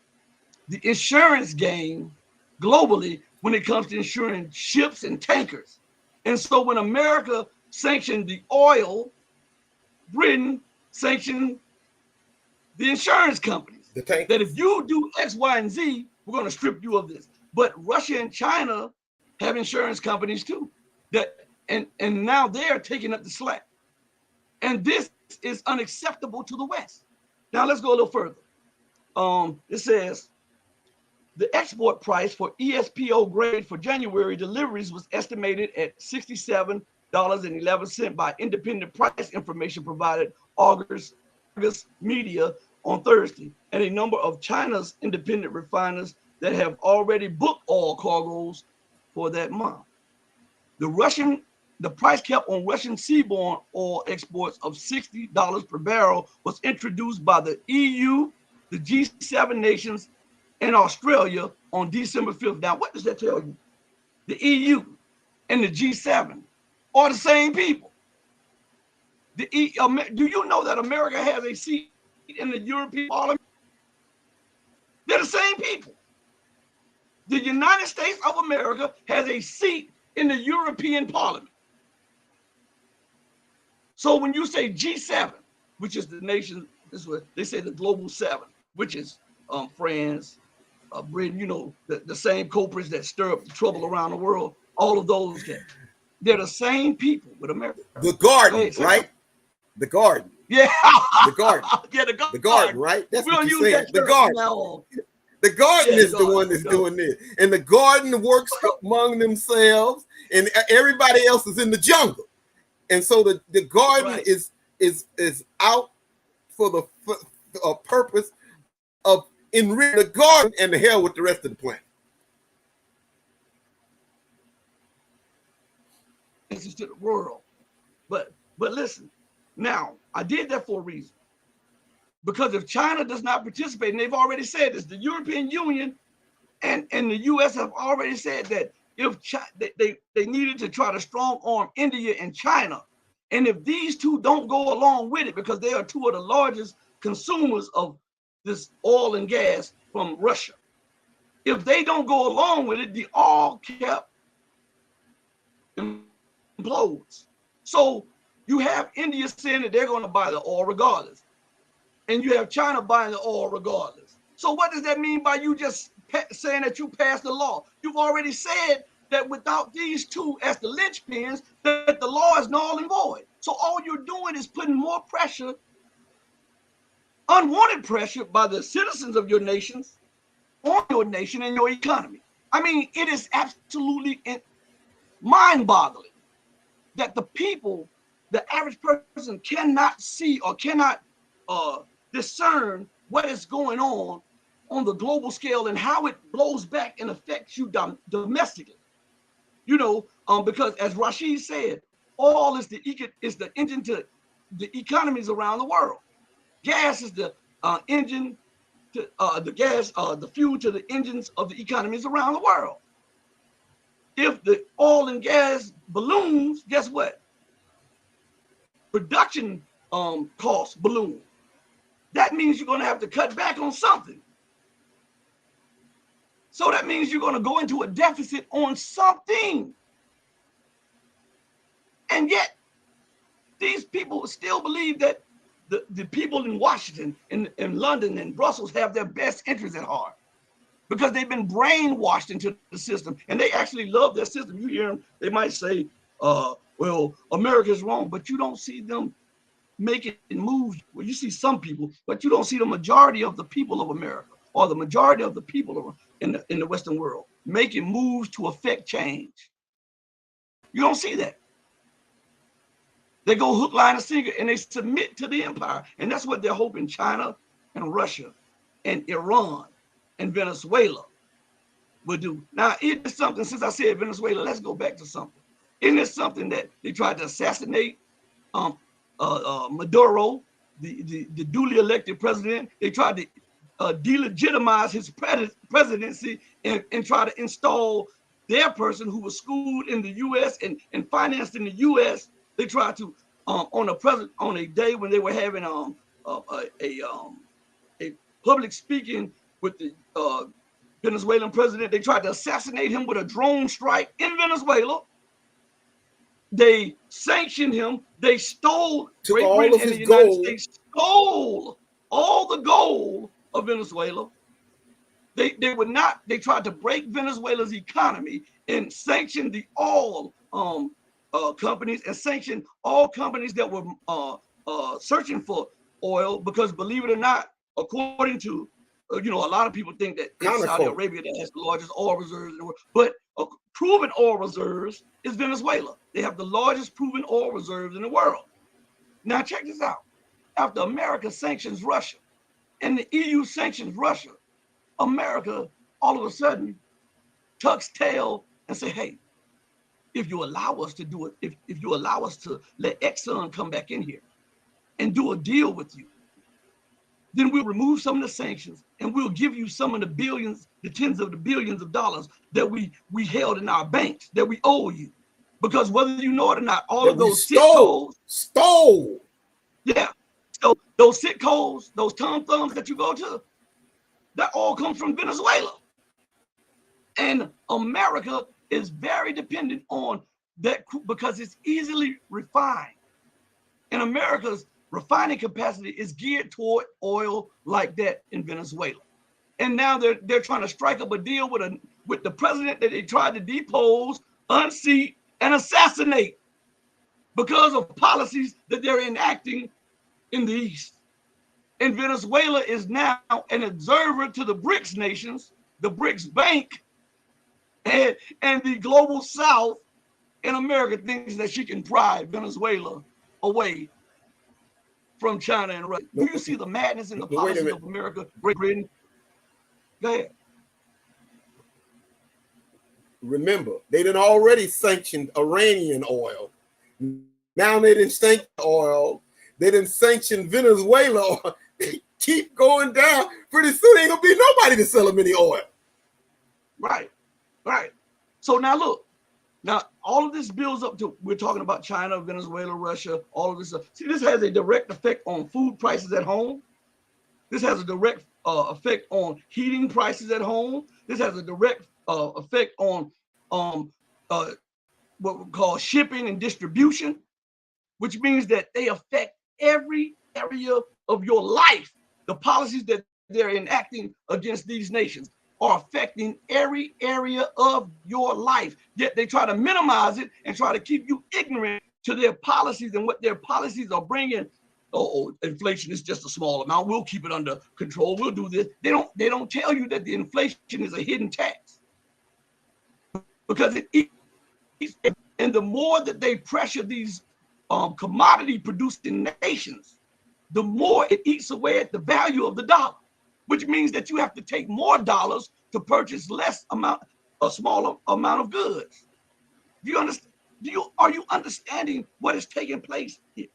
the insurance game globally when it comes to insuring ships and tankers. And so when America sanctioned the oil, Britain sanctioned the insurance companies. That if you do X, Y, and Z, we're going to strip you of this. But Russia and China have insurance companies too. And now they're taking up the slack. And this is unacceptable to the West. Now let's go a little further. It says the export price for ESPO grade for January deliveries was estimated at $67.11 by independent price information provided August Media on Thursday, and a number of China's independent refiners that have already booked oil cargoes for that month. The price cap on Russian seaborne oil exports of $60 per barrel was introduced by the EU, the G7 nations, and Australia on December 5th. Now, what does that tell you? The EU and the G7 are the same people. Do you know that America has a seat in the European Parliament? They're the same people. The United States of America has a seat in the European Parliament. So when you say G7, which is the nation, this is what they say, the global seven, which is France, Britain, the same culprits that stir up the trouble around the world, all of those guys. They're the same people with America. The garden, right? The garden. Yeah. The garden. Yeah, the garden, right? That's we'll what you're saying. The garden. The garden is the one that's doing this. And the garden works among themselves, and everybody else is in the jungle. And so the garden is out for the purpose of enriching the garden and the hell with the rest of the planet. This is to the world. But listen, now I did that for a reason. Because if China does not participate, and they've already said this, the European Union and the US have already said that if they needed to try to strong arm India and China, and if these two don't go along with it, because they are two of the largest consumers of this oil and gas from Russia, if they don't go along with it, the oil cap implodes. So you have India saying that they're going to buy the oil regardless, and you have China buying the oil regardless. So what does that mean by you just saying that you passed the law? You've already said that without these two as the linchpins, that the law is null and void. So all you're doing is putting more pressure, unwanted pressure by the citizens of your nations on your nation and your economy. I mean, it is absolutely mind-boggling that the people, the average person, cannot see or cannot discern what is going on the global scale and how it blows back and affects you domestically. You know, because as Rashid said, oil is the engine to the economies around the world. Gas is the engine to the fuel to the engines of the economies around the world. If the oil and gas balloons, guess what? Production costs balloon. That means you're going to have to cut back on something. So that means you're going to go into a deficit on something. And yet, these people still believe that the people in Washington, in London, and Brussels have their best interests at heart because they've been brainwashed into the system, and they actually love their system. You hear them, they might say, well, America's wrong, but you don't see them making moves. Well, you see some people, but you don't see the majority of the people of America or the majority of the people in the Western world making moves to affect change. You don't see that. They go hook, line, and sinker, and they submit to the empire. And that's what they're hoping China and Russia and Iran and Venezuela will do. Now, it is something, since I said Venezuela, let's go back to something. Isn't it something that they tried to assassinate Maduro, the duly elected president? They tried to delegitimize his presidency and try to install their person who was schooled in the U.S. and financed in the U.S. They tried to on a day when they were having a public speaking with the Venezuelan president. They tried to assassinate him with a drone strike in Venezuela. They sanctioned him. They stole Great Britain and the United States stole all the gold of Venezuela. They would not. They tried to break Venezuela's economy and sanction the oil companies and sanction all companies that were searching for oil, because believe it or not, according to a lot of people think that it's Saudi Arabia that has the largest oil reserves in the world, but proven oil reserves is Venezuela. They have the largest proven oil reserves in the world. Now check this out. After America sanctions Russia and the EU sanctions Russia, America all of a sudden tucks tail and say, hey, if you allow us to do it, if you allow us to let Exxon come back in here and do a deal with you, then we'll remove some of the sanctions and we'll give you some of the billions, the tens of the billions of dollars that we held in our banks that we owe you. Because whether you know it or not, all of those stole. Yeah. So those sitcoms, those Tom Thumbs that you go to, that all comes from Venezuela. And America is very dependent on that because it's easily refined. And America's refining capacity is geared toward oil like that in Venezuela. And now they're trying to strike up a deal with the president that they tried to depose, unseat, and assassinate because of policies that they're enacting in the East. And Venezuela is now an observer to the BRICS nations, the BRICS Bank, and the global South. And America thinks that she can pry Venezuela away from China and Russia. Do you see the madness in the policies of America, Great Britain? Go ahead. Remember, they done already sanctioned Iranian oil. Now they didn't sanction oil. They didn't sanction Venezuela. They keep going down. Pretty soon ain't gonna be nobody to sell them any oil. Right. So now look. Now all of this builds up to, we're talking about China, Venezuela, Russia, all of this stuff. See, this has a direct effect on food prices at home. This has a direct effect on heating prices at home. This has a direct effect on what we call shipping and distribution, which means that they affect every area of your life. The policies that they're enacting against these nations are affecting every area of your life. Yet they try to minimize it and try to keep you ignorant to their policies and what their policies are bringing oh, inflation is just a small amount. We'll keep it under control. We'll do this. They don't tell you that the inflation is a hidden tax because it eats. And the more that they pressure these commodity producing nations, the more it eats away at the value of the dollar, which means that you have to take more dollars to purchase a smaller amount of goods. Do you understand? Are you understanding what is taking place here?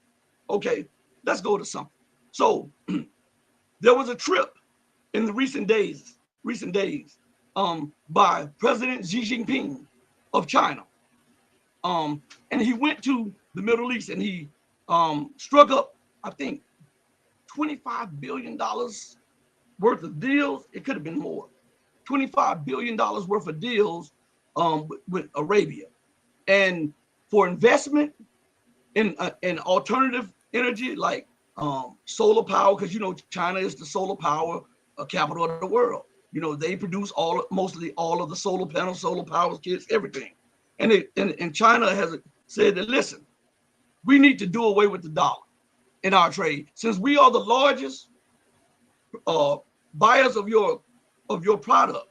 Okay, let's go to something. So there was a trip in the recent days, by President Xi Jinping of China. And he went to the Middle East and he struck up, I think, $25 billion worth of deals. It could have been more. $25 billion worth of deals with Arabia. And for investment in alternative energy like solar power, because China is the solar power capital of the world. They produce mostly all of the solar panels, solar power kits, everything. And China has said that, listen, we need to do away with the dollar in our trade. Since we are the largest buyers of your product,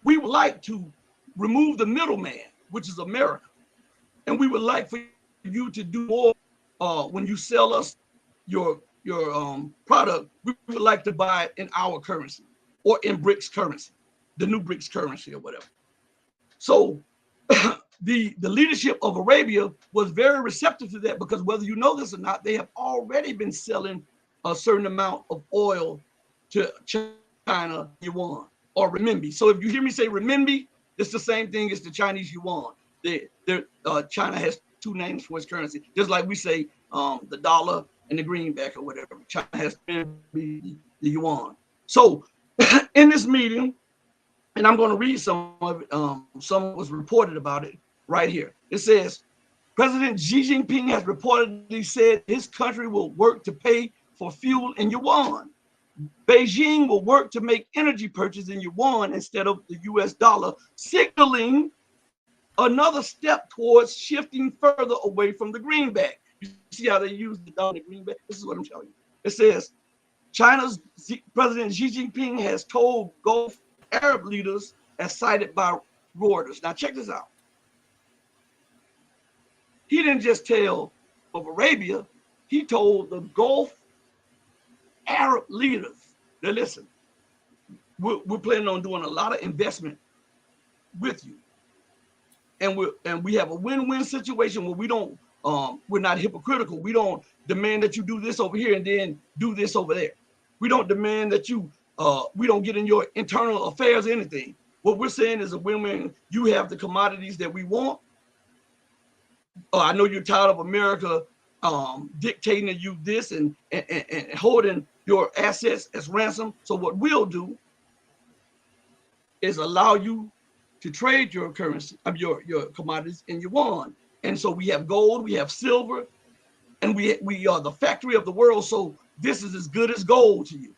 we would like to remove the middleman, which is America. And we would like for you to do more when you sell us your product. We would like to buy it in our currency or in BRICS currency, the new BRICS currency or whatever. So the leadership of Arabia was very receptive to that, because whether you know this or not, they have already been selling a certain amount of oil to China yuan or renminbi. So if you hear me say renminbi, it's the same thing as the Chinese yuan. China has two names for its currency, just like we say the dollar and the greenback or whatever. China has the yuan. So in this meeting, and I'm going to read some of it. Some was reported about it right here. It says, President Xi Jinping has reportedly said his country will work to pay for fuel in yuan. Beijing will work to make energy purchases in yuan instead of the US dollar, signaling another step towards shifting further away from the greenback. You see how they use the dollar and the greenback? This is what I'm telling you. It says, China's President Xi Jinping has told Gulf Arab leaders, as cited by Reuters. Now check this out. He didn't just tell of Arabia, he told the Gulf Arab leaders that, listen, we're planning on doing a lot of investment with you. And we have a win-win situation where we're not hypocritical. We don't demand that you do this over here and then do this over there. We don't demand that we don't get in your internal affairs or anything. What we're saying is a win-win. You have the commodities that we want. I know you're tired of America dictating to you this and holding your assets as ransom. So what we'll do is allow you to trade your currency, your commodities in yuan. And so we have gold, we have silver, and we are the factory of the world. So this is as good as gold to you.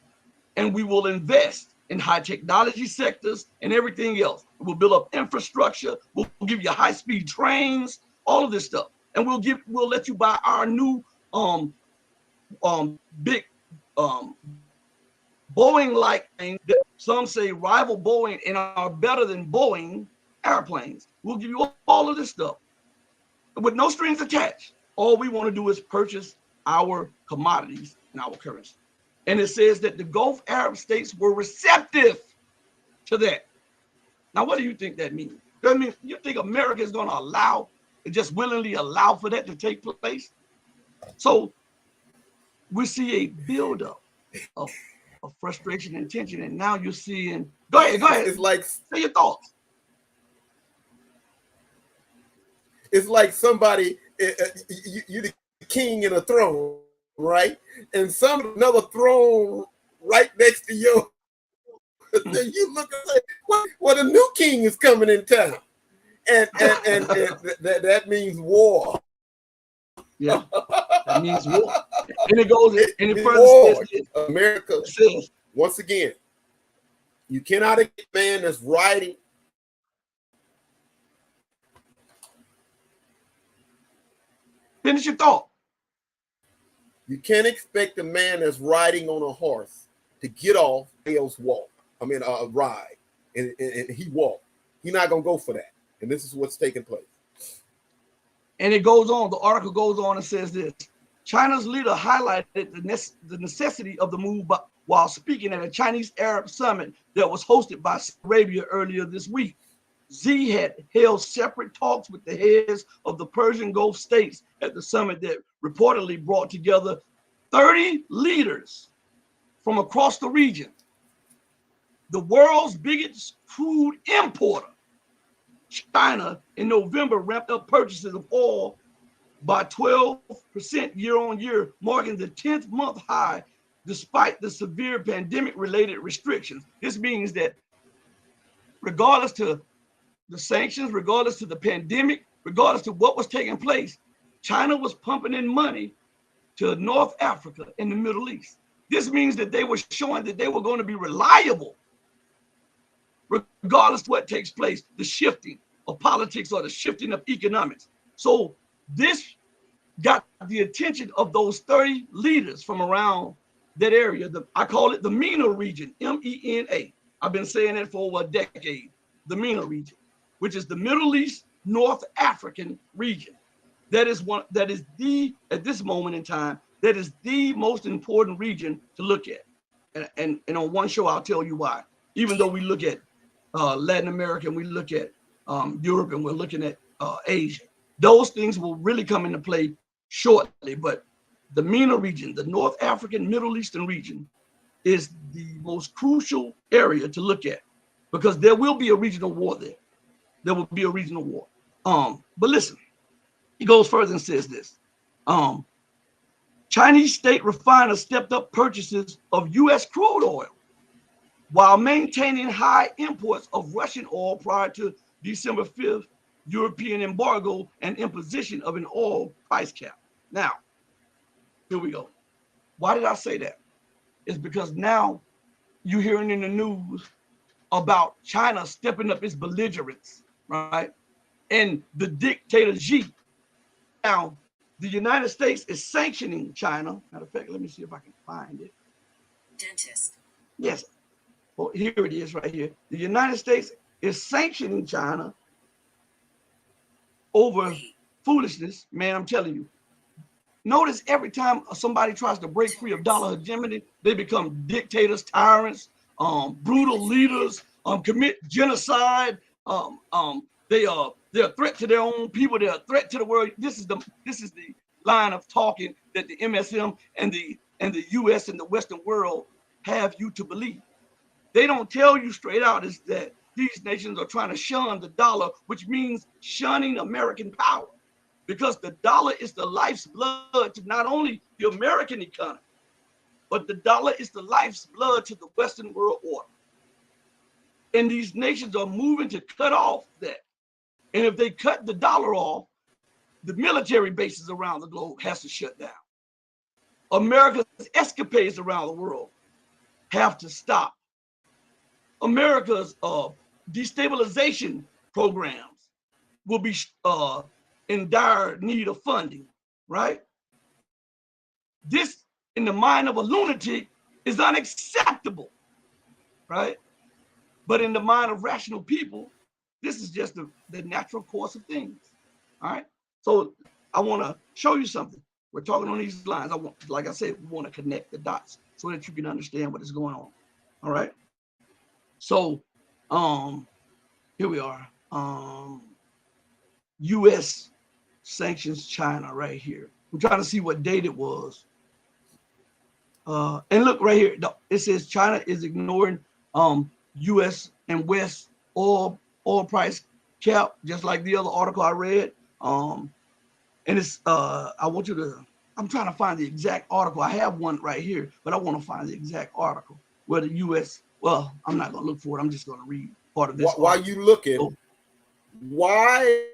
And we will invest in high technology sectors and everything else. We'll build up infrastructure. We'll give you high-speed trains, all of this stuff. And we'll let you buy our new big Boeing-like thing that some say rival Boeing and are better than Boeing airplanes. We'll give you all of this stuff with no strings attached. All we want to do is purchase our commodities and our currency. And it says that the Gulf Arab states were receptive to that. Now, what do you think that means? I mean, you think America is going to just willingly allow for that to take place? So we see a buildup of frustration and tension, and now you're seeing. Go ahead. It's like, say your thoughts. It's like somebody, you're the king in a throne, right? And another throne right next to you. Then you look and say, "What? A new king is coming in town," and that means war. Yeah, that means war. And it goes and it further says, America says, once again, you cannot expand this writing. Finish your thought. You can't expect a man that's riding on a horse to get off, else walk. I mean, ride, and he walk. He's not gonna go for that. And this is what's taking place. And it goes on. The article goes on and says this: China's leader highlighted the necessity of the move while speaking at a Chinese Arab summit that was hosted by Saudi Arabia earlier this week. Xi had held separate talks with the heads of the Persian Gulf states at the summit that reportedly brought together 30 leaders from across the region. The world's biggest food importer, China, in November ramped up purchases of oil by 12% year on year, marking the 10th month high despite the severe pandemic-related restrictions. This means that regardless to the sanctions, regardless to the pandemic, regardless to what was taking place, China was pumping in money to North Africa and the Middle East. This means that they were showing that they were going to be reliable, regardless of what takes place, the shifting of politics or the shifting of economics. So this got the attention of those 30 leaders from around that area. I call it the MENA region, MENA. I've been saying it for over a decade, the MENA region, which is the Middle East, North African region. That is at this moment in time, that is the most important region to look at. And on one show, I'll tell you why. Even though we look at Latin America and we look at Europe and we're looking at Asia, those things will really come into play shortly. But the MENA region, the North African, Middle Eastern region, is the most crucial area to look at because there will be a regional war there. There will be a regional war. But listen, he goes further and says this. Chinese state refiners stepped up purchases of U.S. crude oil while maintaining high imports of Russian oil prior to December 5th European embargo and imposition of an oil price cap. Now, here we go. Why did I say that? It's because now you're hearing in the news about China stepping up its belligerence, right? And the dictator Xi. Now, the United States is sanctioning China. Matter of fact, let me see if I can find it. Dentist. Yes. Well, here it is right here. The United States is sanctioning China over foolishness. Man, I'm telling you. Notice every time somebody tries to break free of dollar hegemony, they become dictators, tyrants, brutal leaders, commit genocide. They're a threat to their own people. They're a threat to the world. This is the line of talking that the MSM and the U.S. and the Western world have you to believe. They don't tell you straight out is that these nations are trying to shun the dollar, which means shunning American power. Because the dollar is the life's blood to not only the American economy, but the dollar is the life's blood to the Western world order. And these nations are moving to cut off that. And if they cut the dollar off, the military bases around the globe has to shut down. America's escapades around the world have to stop. America's destabilization programs will be in dire need of funding, right? This, in the mind of a lunatic, is unacceptable, right? But in the mind of rational people, this is just the natural course of things, all right? So I want to show you something. We're talking on these lines. Like I said, we want to connect the dots so that you can understand what is going on, all right? So here we are. U.S. sanctions China right here. I'm trying to see what date it was. And look right here. It says China is ignoring U.S. and West oil price cap, just like the other article I read. And it's I'm trying to find the exact article. I have one right here, but I want to find the exact article where the U.S. Well, I'm not going to look for it. I'm just going to read part of this. While you looking, why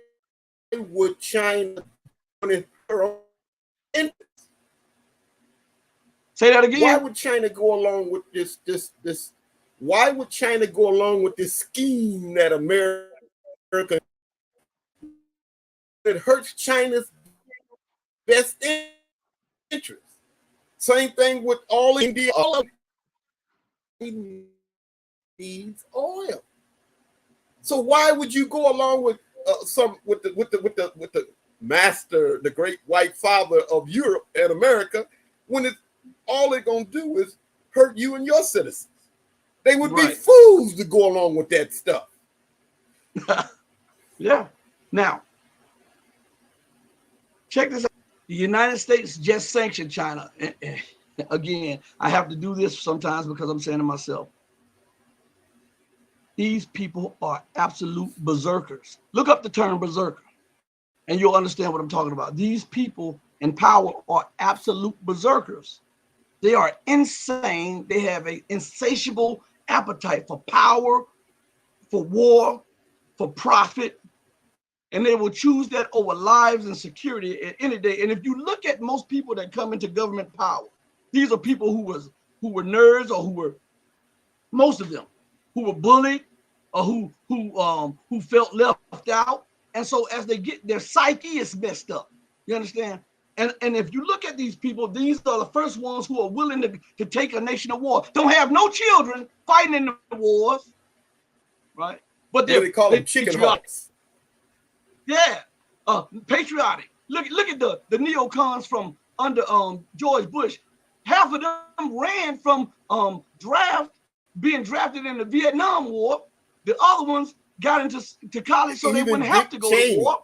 would China say that again? Why would China go along with this? Why would China go along with this scheme that America? It hurts China's best interest. Same thing with all India. All of it needs oil. So why would you go along with the master, the great white father of Europe and America, when it's all they're gonna do is hurt you and your citizens? They would be fools to go along with that stuff. Yeah. Now, check this out. The United States just sanctioned China. Again, I have to do this sometimes because I'm saying to myself, these people are absolute berserkers. Look up the term berserker, and you'll understand what I'm talking about. These people in power are absolute berserkers. They are insane. They have an insatiable appetite for power, for war, for profit, and they will choose that over lives and security at any day. And if you look at most people that come into government power, these are people who were nerds, or most of them, who were bullied, or who felt left out. And so as they get, their psyche is messed up. You understand? And if you look at these people, these are the first ones who are willing to take a nation to war. Don't have no children fighting in the wars, right? But they call them chicken hawks. Yeah, patriotic. Look at the neocons from under George Bush. Half of them ran from being drafted in the Vietnam War. The other ones got into college so they wouldn't have to go to war.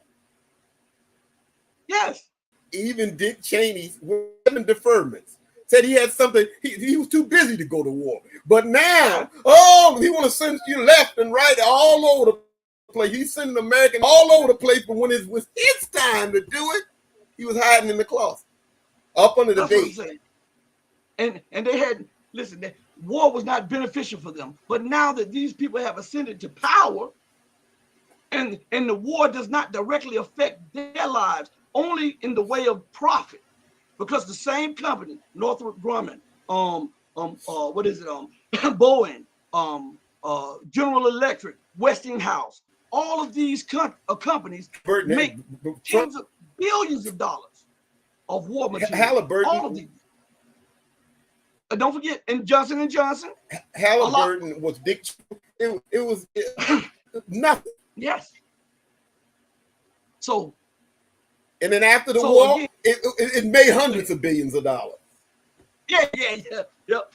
Yes. Even Dick Cheney's women deferments said he had something. He was too busy to go to war. But now, he want to send you left and right all over the place. He's sending Americans all over the place. But when it was his time to do it, he was hiding in the closet, up under the bed. And they had, listen, war was not beneficial for them. But now that these people have ascended to power, and the war does not directly affect their lives, only in the way of profit, because the same company, Northrop Grumman, Boeing, General Electric, Westinghouse, all of these companies make tens of billions of dollars of war material. Halliburton, all of these. Don't forget, and Johnson & Johnson. Halliburton was Dick. It was nothing. Yes. So. And then after the war, again, it made hundreds of billions of dollars. Yeah. Yep.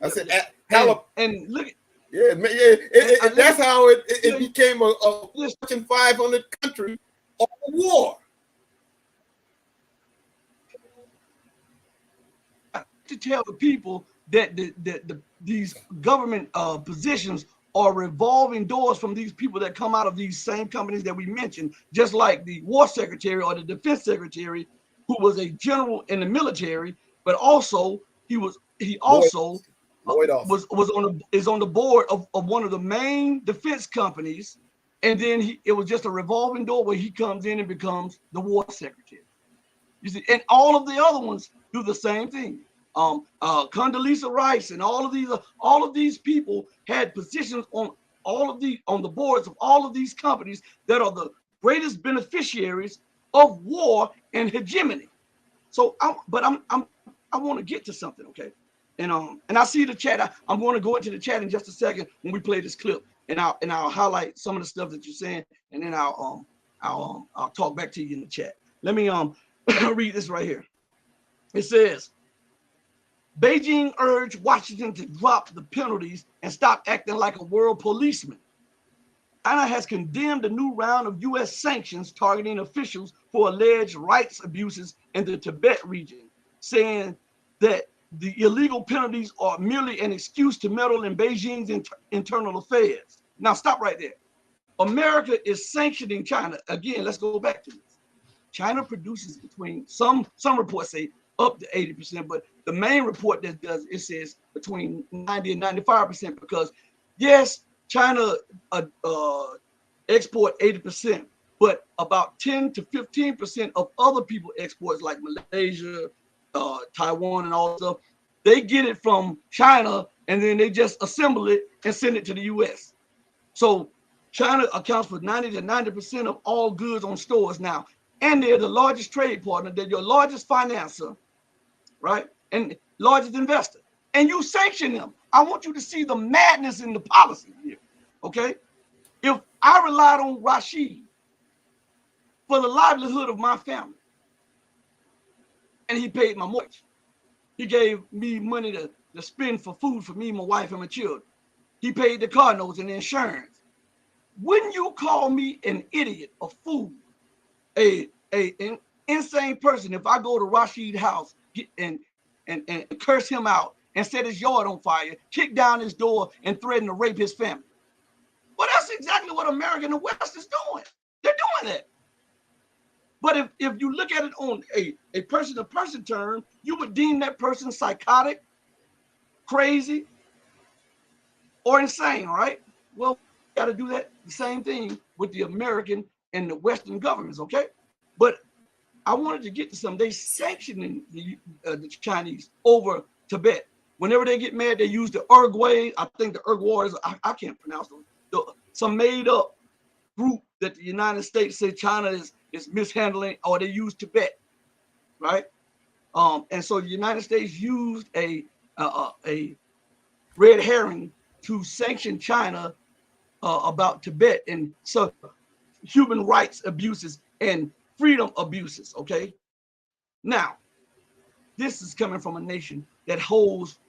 I said, and look at. Yeah, that's how it became a Fortune 500 country of war. To tell the people that these government positions are revolving doors from these people that come out of these same companies that we mentioned, just like the war secretary or the defense secretary, who was a general in the military, but also is on the board of one of the main defense companies, and then it was just a revolving door where he comes in and becomes the war secretary. You see, and all of the other ones do the same thing. Condoleezza Rice and all of these people had positions on the boards of all of these companies that are the greatest beneficiaries of war and hegemony. So I want to get to something, okay? And I see the chat. I'm going to go into the chat in just a second when we play this clip, and I'll highlight some of the stuff that you're saying, and then I'll talk back to you in the chat. Let me read this right here. It says, Beijing urged Washington to drop the penalties and stop acting like a world policeman. China has condemned a new round of U.S. sanctions targeting officials for alleged rights abuses in the Tibet region, saying that the illegal penalties are merely an excuse to meddle in Beijing's internal affairs. Now, stop right there. America is sanctioning China. Again, let's go back to this. China produces between, some reports say up to 80%, but the main report that does, it says between 90 and 95%, because yes, China export 80%, but about 10 to 15% of other people exports, like Malaysia, Taiwan, and all that stuff, they get it from China, and then they just assemble it and send it to the U.S. So China accounts for 90 to 90% of all goods on stores now, and they're the largest trade partner. They're your largest financer, right? and largest investor, and you sanction them. I want you to see the madness in the policy here, okay? If I relied on Rashid for the livelihood of my family, and he paid my mortgage, he gave me money to spend for food for me, my wife, and my children. He paid the car notes and the insurance. Wouldn't you call me an idiot, a fool, an insane person if I go to Rashid's house and curse him out and set his yard on fire, kick down his door, and threaten to rape his family? Well, that's exactly what America and the West is doing. They're doing that. But if you look at it on a person-to-person term, you would deem that person psychotic, crazy, or insane, right? Well, we got to do that the same thing with the American and the Western governments, okay? But I wanted to get to something. They sanctioning the Chinese over Tibet. Whenever they get mad, they use the Uruguay. I think the Uruguayans, I can't pronounce them. Some made-up group that the United States say China is mishandling, or they use Tibet, right? And so the United States used a red herring to sanction China about Tibet and so human rights abuses and freedom abuses, okay? Now, this is coming from a nation that holds,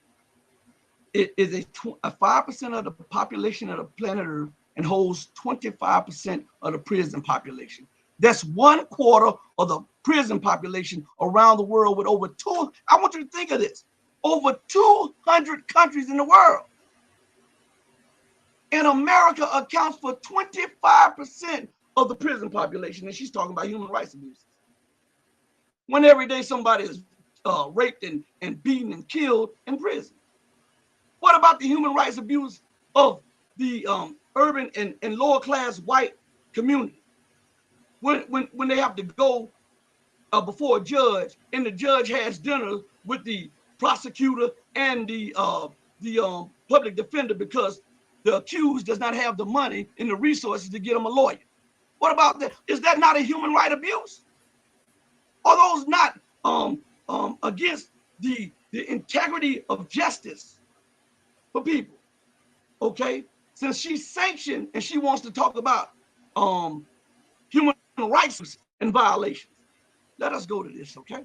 it is a 5% of the population of the planet Earth and holds 25% of the prison population. That's 1/4 of the prison population around the world, with over I want you to think of this, over 200 countries in the world. And America accounts for 25% of the prison population, and she's talking about human rights abuses. When every day somebody is raped and beaten and killed in prison. What about the human rights abuse of the urban and lower class white community? When they have to go before a judge, and the judge has dinner with the prosecutor and the public defender because the accused does not have the money and the resources to get him a lawyer. What about that? Is that not a human right abuse? Are those not against the integrity of justice for people? Okay, since she's sanctioned and she wants to talk about human rights and violations, let us go to this, okay?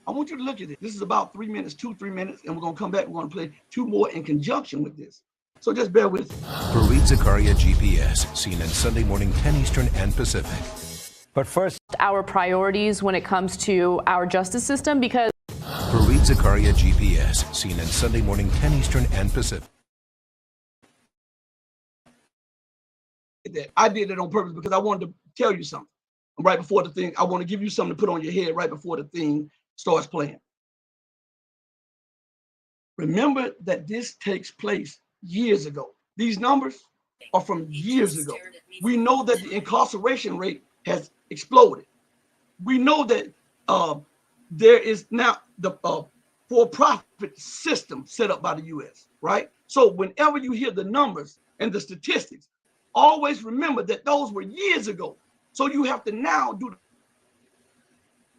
I want you to look at it. This is about 3 minutes, 2-3 minutes, and we're gonna come back. We're gonna play 2 more in conjunction with this. So just bear with me. Fareed Zakaria GPS, seen on Sunday morning 10 Eastern and Pacific. But first, our priorities when it comes to our justice system, because Fareed Zakaria GPS, seen on Sunday morning 10 Eastern and Pacific. I did it on purpose because I wanted to tell you something right before the thing. I want to give you something to put on your head right before the thing starts playing. Remember that this takes place years ago. These numbers are from years ago. We know that the incarceration rate has exploded. We know that there is now the for-profit system set up by the U.S., right? So whenever you hear the numbers and the statistics, always remember that those were years ago. So you have to now do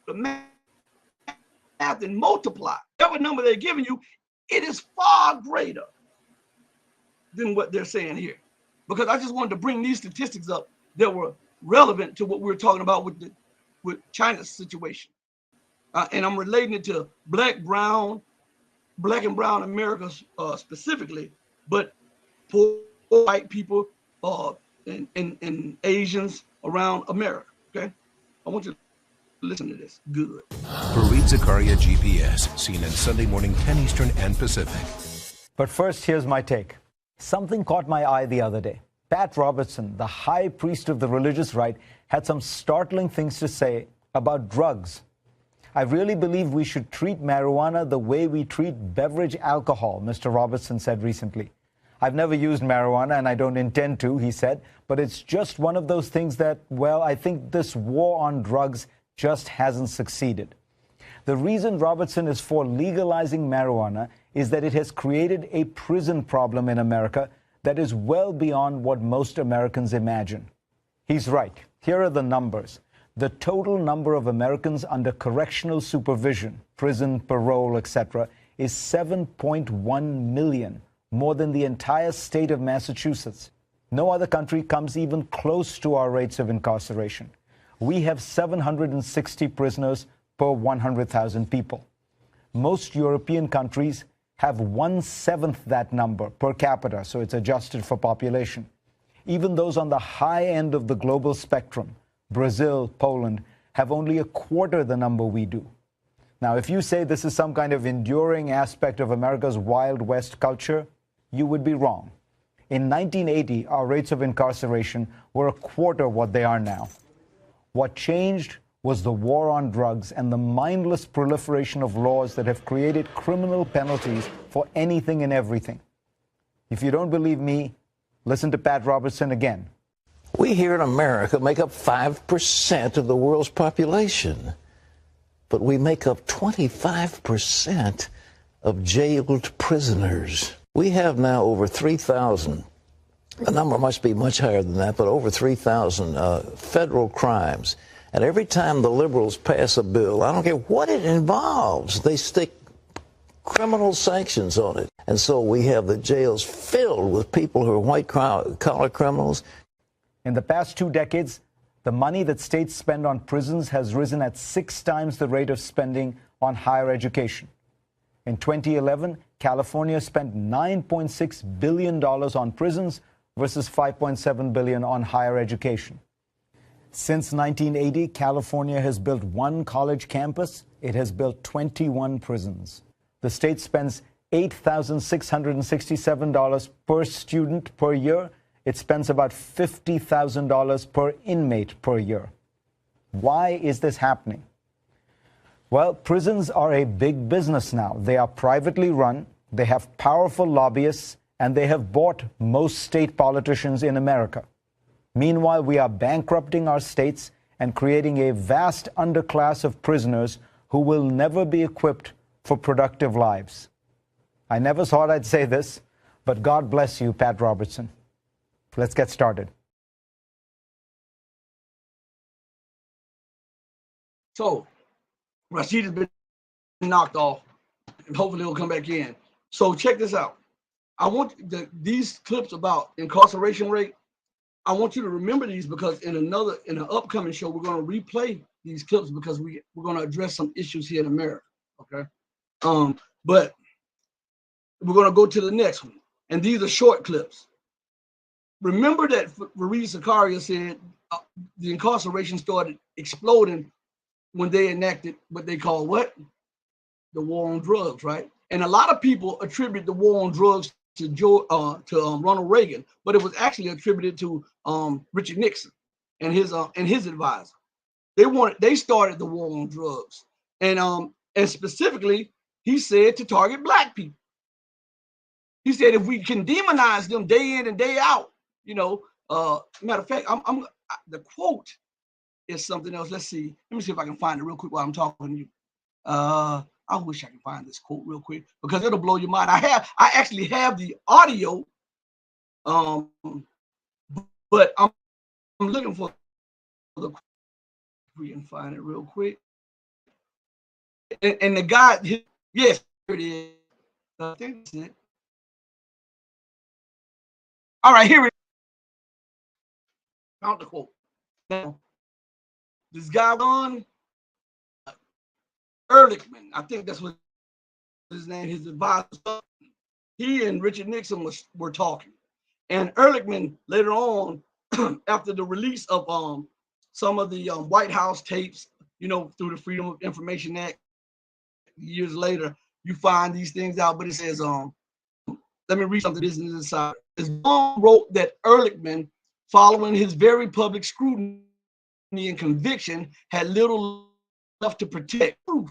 the math and multiply. Whatever number they're giving you, it is far greater than what they're saying here. Because I just wanted to bring these statistics up that were relevant to what we were talking about with China's situation. And I'm relating it to black and brown America specifically, but poor white people and Asians around America, okay? I want you to listen to this. Good. Fareed Zakaria GPS, seen on Sunday morning 10 Eastern and Pacific. But first, here's my take. Something caught my eye the other day. Pat Robertson, the high priest of the religious right, had some startling things to say about drugs. I really believe we should treat marijuana the way we treat beverage alcohol, Mr. Robertson said recently. I've never used marijuana and I don't intend to, he said, but it's just one of those things that, well, I think this war on drugs just hasn't succeeded. The reason Robertson is for legalizing marijuana is that it has created a prison problem in America that is well beyond what most Americans imagine. He's right. Here are the numbers. the total number of Americans under correctional supervision, prison, parole, etc., is 7.1 million, more than the entire state of Massachusetts. No other country comes even close to our rates of incarceration. We have 760 prisoners per 100,000 people. Most European countries have 1/7 that number per capita, so it's adjusted for population. Even those on the high end of the global spectrum, Brazil, Poland, have only 1/4 the number we do. Now, if you say this is some kind of enduring aspect of America's Wild West culture, you would be wrong. In 1980, our rates of incarceration were 1/4 what they are now. What changed was the war on drugs and the mindless proliferation of laws that have created criminal penalties for anything and everything. If you don't believe me, listen to Pat Robertson again. We here in America make up 5% of the world's population, but we make up 25% of jailed prisoners. We have now over 3,000, the number must be much higher than that, but over 3,000 federal crimes. And every time the liberals pass a bill, I don't care what it involves, they stick criminal sanctions on it. And so we have the jails filled with people who are white-collar criminals. In the past 2 decades, the money that states spend on prisons has risen at 6 times the rate of spending on higher education. In 2011, California spent $9.6 billion on prisons versus $5.7 billion on higher education. Since 1980, California has built 1 college campus. It has built 21 prisons. The state spends $8,667 per student per year. It spends about $50,000 per inmate per year. Why is this happening? Well, prisons are a big business now. They are privately run, they have powerful lobbyists, and they have bought most state politicians in America. Meanwhile, we are bankrupting our states and creating a vast underclass of prisoners who will never be equipped for productive lives. I never thought I'd say this, but God bless you, Pat Robertson. Let's get started. So, Rashid has been knocked off, and hopefully he'll come back in. So check this out. I want these clips about incarceration rate. I want you to remember these because in an upcoming show, we're going to replay these clips because we're going to address some issues here in America. Okay. But we're going to go to the next one. And these are short clips. Remember that Fareed Zakaria said the incarceration started exploding when they enacted what they call what? The war on drugs, right? And a lot of people attribute the war on drugs to Ronald Reagan, but it was actually attributed to Richard Nixon and his advisor. They started the war on drugs, and specifically he said to target Black people. He said if we can demonize them day in and day out, matter of fact, the quote is something else. Let's see. Let me see if I can find it real quick while I'm talking to you. I wish I could find this quote real quick because it'll blow your mind. I actually have the audio, but I'm looking for the quote. We can find it real quick. And the guy, yes, here it is. I think that's it. All right, here it is. Count the quote. Now, this guy on Ehrlichman, I think that's what his name, his advisor. He and Richard Nixon were talking, and Ehrlichman later on, after the release of some of the White House tapes, through the Freedom of Information Act, years later, you find these things out. But it says, let me read something. Business Insider. Long wrote that Ehrlichman, following his very public scrutiny and conviction, had little left to protect truth.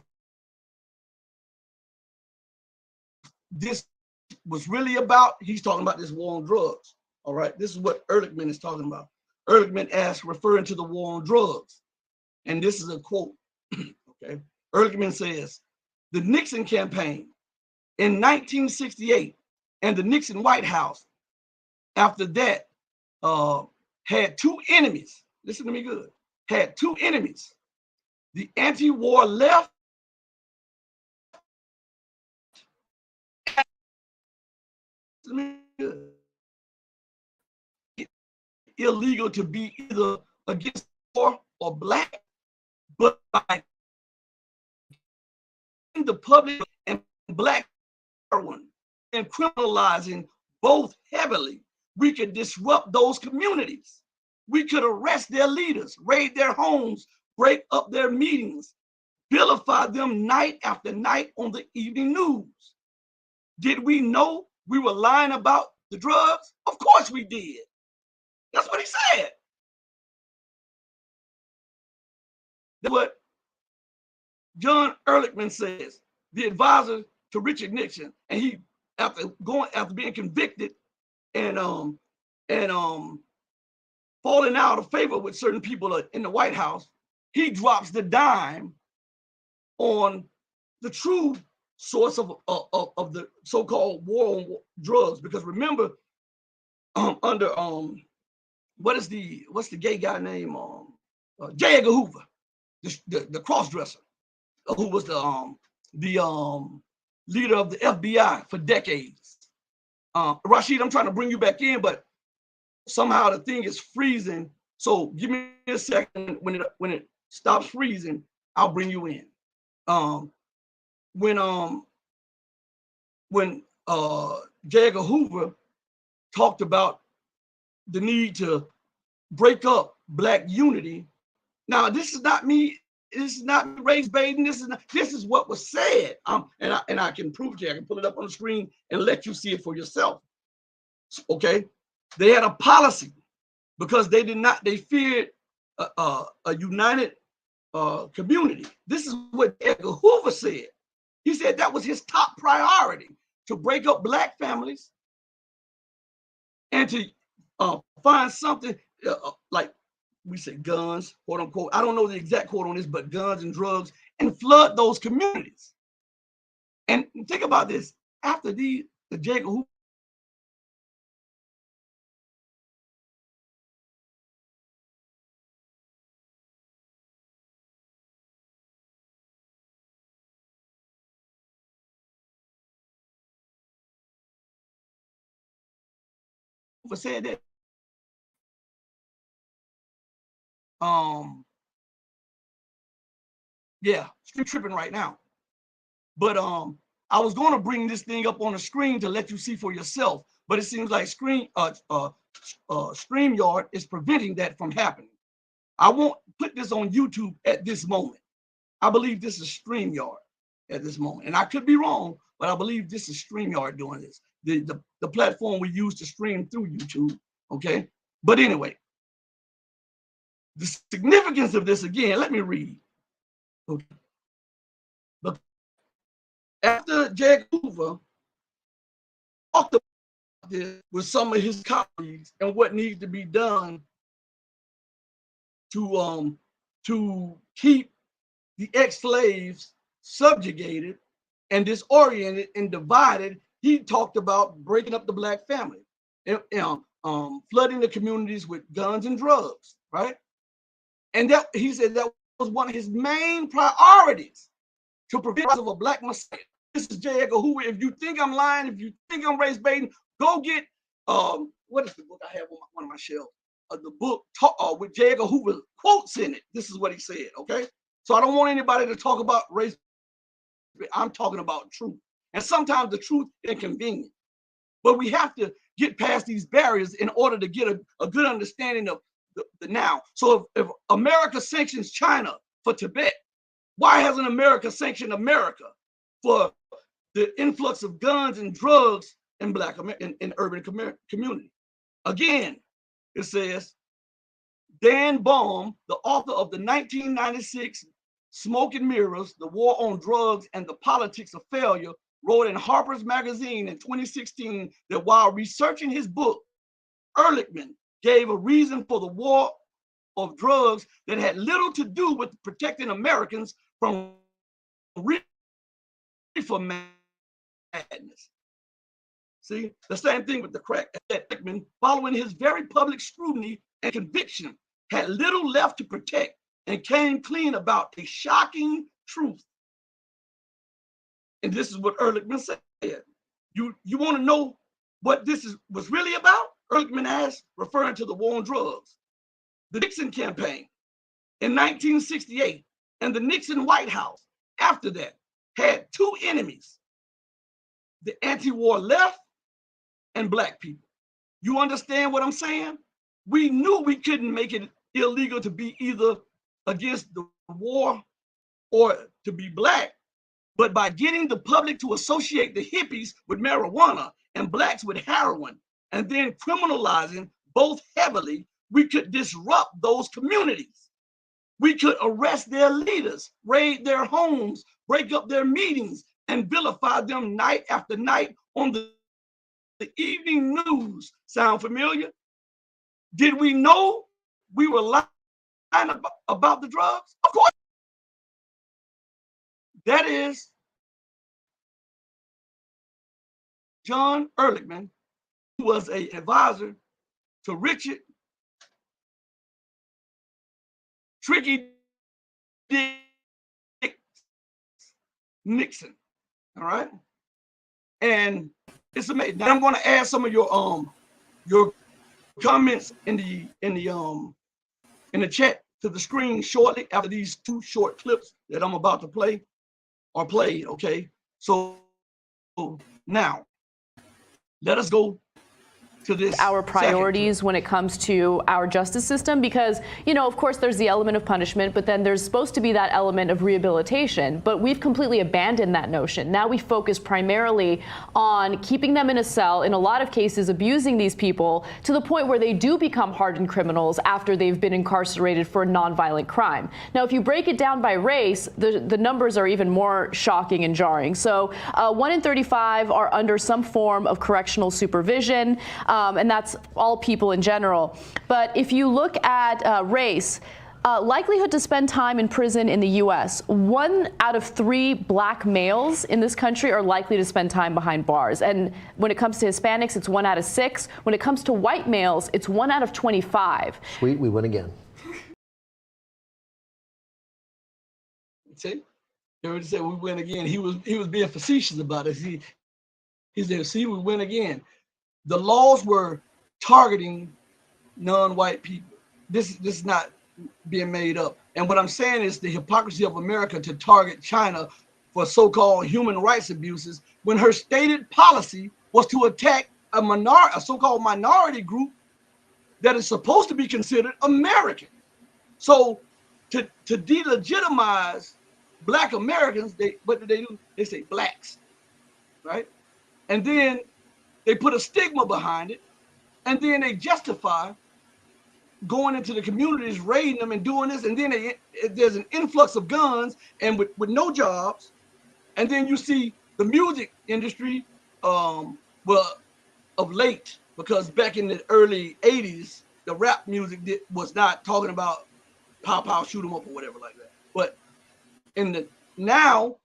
This was really about, he's talking about this war on drugs. All right, this is what Ehrlichman is talking about. Ehrlichman asked, referring to the war on drugs. And this is a quote. Okay. Ehrlichman says, the Nixon campaign in 1968 and the Nixon White House after that had 2 enemies. Listen to me good. had two enemies: the anti-war left illegal to be either against war or black, but by the public and black heroin and criminalizing both heavily, we could disrupt those communities. We could arrest their leaders, raid their homes, break up their meetings, vilify them night after night on the evening news. Did we know we were lying about the drugs? Of course we did. That's what he said. That's what John Ehrlichman says, the advisor to Richard Nixon, and he after being convicted and falling out of favor with certain people in the White House, he drops the dime on the true source of the so-called war on drugs. Because remember, under what's the gay guy name? J. Edgar Hoover, the cross-dresser, who was the leader of the FBI for decades. Rashid, I'm trying to bring you back in, but somehow the thing is freezing. So give me a second. When it stops freezing, I'll bring you in. When J. Edgar Hoover talked about the need to break up black unity. Now, this is not me. This is not race baiting. This is what was said. And I can prove it to you. I can pull it up on the screen and let you see it for yourself. Okay, they had a policy because they feared a united community. This is what Edgar Hoover said. He said that was his top priority, to break up black families and to find something like we say guns, quote unquote. I don't know the exact quote on this, but guns and drugs, and flood those communities. And think about this: after the J. Edgar Hoover said that, yeah, street tripping right now. But I was going to bring this thing up on the screen to let you see for yourself, but it seems like StreamYard is preventing that from happening. I won't put this on YouTube at this moment. I believe this is StreamYard at this moment, and I could be wrong, but I believe this is StreamYard doing this, the platform we use to stream through YouTube. Okay, but anyway, the significance of this again. Let me read. Okay. But after J. Hoover talked about this with some of his colleagues and what needs to be done to keep the ex-slaves subjugated and disoriented and divided, he talked about breaking up the black family and flooding the communities with guns and drugs, right? And that he said that was one of his main priorities, to prevent of a black messiah. This is J. Edgar Hoover. If you think I'm lying, if you think I'm race baiting, go get what is the book I have on one of my shelves? The book with J. Edgar Hoover quotes in it. This is what he said. Okay, so I don't want anybody to talk about race. I'm talking about truth, and sometimes the truth is inconvenient. But we have to get past these barriers in order to get a good understanding of the now. So if America sanctions China for Tibet, why hasn't America sanctioned America for the influx of guns and drugs in black in urban community? Again, it says Dan Baum, the author of the 1996 Smoke and Mirrors, The War on Drugs and the Politics of Failure, wrote in Harper's Magazine in 2016 that while researching his book, Ehrlichman gave a reason for the war of drugs that had little to do with protecting Americans from reefer madness. See, the same thing with the crack. Ehrlichman, following his very public scrutiny and conviction had little left to protect and came clean about a shocking truth. And this is what Ehrlichman said. You want to know what this was really about? Ehrlichman asked, referring to the war on drugs. The Nixon campaign in 1968 and the Nixon White House after that had two enemies: the anti-war left and black people. You understand what I'm saying? We knew we couldn't make it illegal to be either against the war or to be black, but by getting the public to associate the hippies with marijuana and blacks with heroin, and then criminalizing both heavily, we could disrupt those communities. We could arrest their leaders, raid their homes, break up their meetings, and vilify them night after night on the evening news. Sound familiar? Did we know we were lying about the drugs? Of course. That is John Ehrlichman, who was an advisor to Richard Tricky Dick Nixon. All right, and it's amazing. Now I'm going to add some of your comments in the chat to the screen shortly after these two short clips that I'm about to play are played. Okay, so now let us go to this our priorities when it comes to our justice system, because, you know, of course there's the element of punishment, but then there's supposed to be that element of rehabilitation, but we've completely abandoned that notion. Now we focus primarily on keeping them in a cell, in a lot of cases abusing these people to the point where they do become hardened criminals after they've been incarcerated for a nonviolent crime. Now if you break it down by race, the numbers are even more shocking and jarring. So 1 in 35 are under some form of correctional supervision. And that's all people in general. But if you look at race, likelihood to spend time in prison in the U.S., 1 out of 3 black males in this country are likely to spend time behind bars. And when it comes to Hispanics, it's 1 out of 6. When it comes to white males, it's 1 out of 25. Sweet, we win again. See, you already said we win again. He was being facetious about it. He said, see, we win again. The laws were targeting non-white people. This is not being made up. And what I'm saying is the hypocrisy of America to target China for so-called human rights abuses when her stated policy was to attack a so-called minority group that is supposed to be considered American. So to delegitimize black Americans, what do they do? They say blacks, right? And then they put a stigma behind it, and then they justify going into the communities, raiding them and doing this, and then there's an influx of guns and with no jobs. And then you see the music industry, well, of late, because back in the early 80s, the rap music was not talking about pow pow, shoot 'em up or whatever like that. But now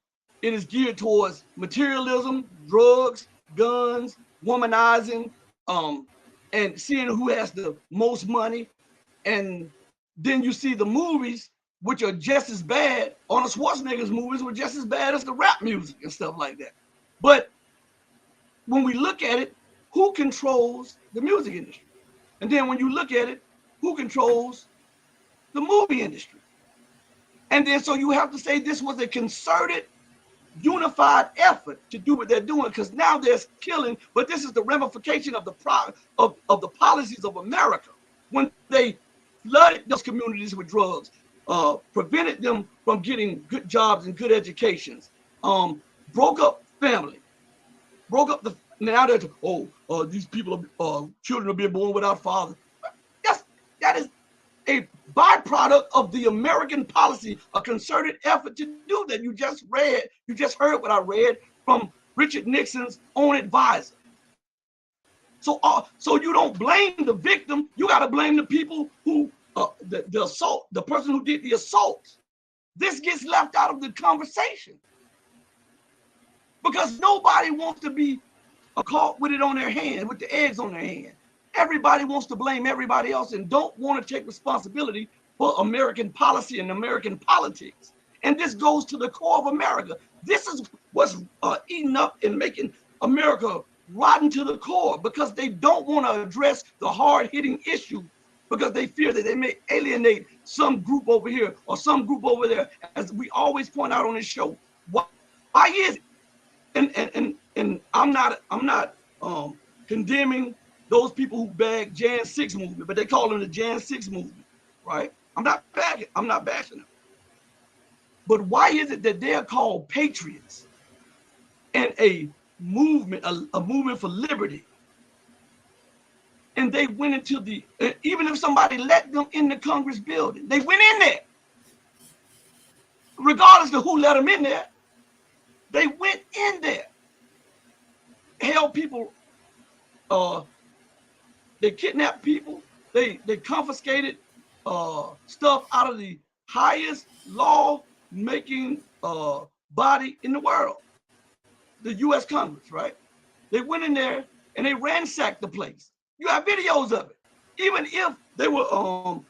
it is geared towards materialism, drugs, guns, womanizing, and seeing who has the most money. And then you see the movies, which are just as bad. Arnold Schwarzenegger's movies were just as bad as the rap music and stuff like that. But when we look at it, who controls the music industry? And then when you look at it, who controls the movie industry? And then so you have to say this was a concerted, unified effort to do what they're doing, because now there's killing, but this is the ramification of the policies of America when they flooded those communities with drugs, prevented them from getting good jobs and good educations, broke up family, broke up now they're these people children are being born without fathers. That is a byproduct of the American policy, a concerted effort to do that. You just heard what I read from Richard Nixon's own advisor. So you don't blame the victim, you got to blame the people who, the assault, the person who did the assault. This gets left out of the conversation because nobody wants to be caught with it on their hand, with the eggs on their hand. everybody wants to blame everybody else and don't want to take responsibility for American policy and American politics. And this goes to the core of America. This is what's eating up and making America rotten to the core, because they don't want to address the hard-hitting issue, because they fear that they may alienate some group over here or some group over there. As we always point out on this show, why is it? And I'm not condemning those people who bag Jan 6 movement, but they call them the Jan 6 movement, right? I'm not bashing them. But why is it that they're called patriots and a movement for liberty? And they went into even if somebody let them in the Congress building, they went in there. Regardless of who let them in there, they went in there. Held people, they kidnapped people, they confiscated stuff out of the highest law-making body in the world, the U.S. Congress, right? They went in there and they ransacked the place. You have videos of it. Even if they were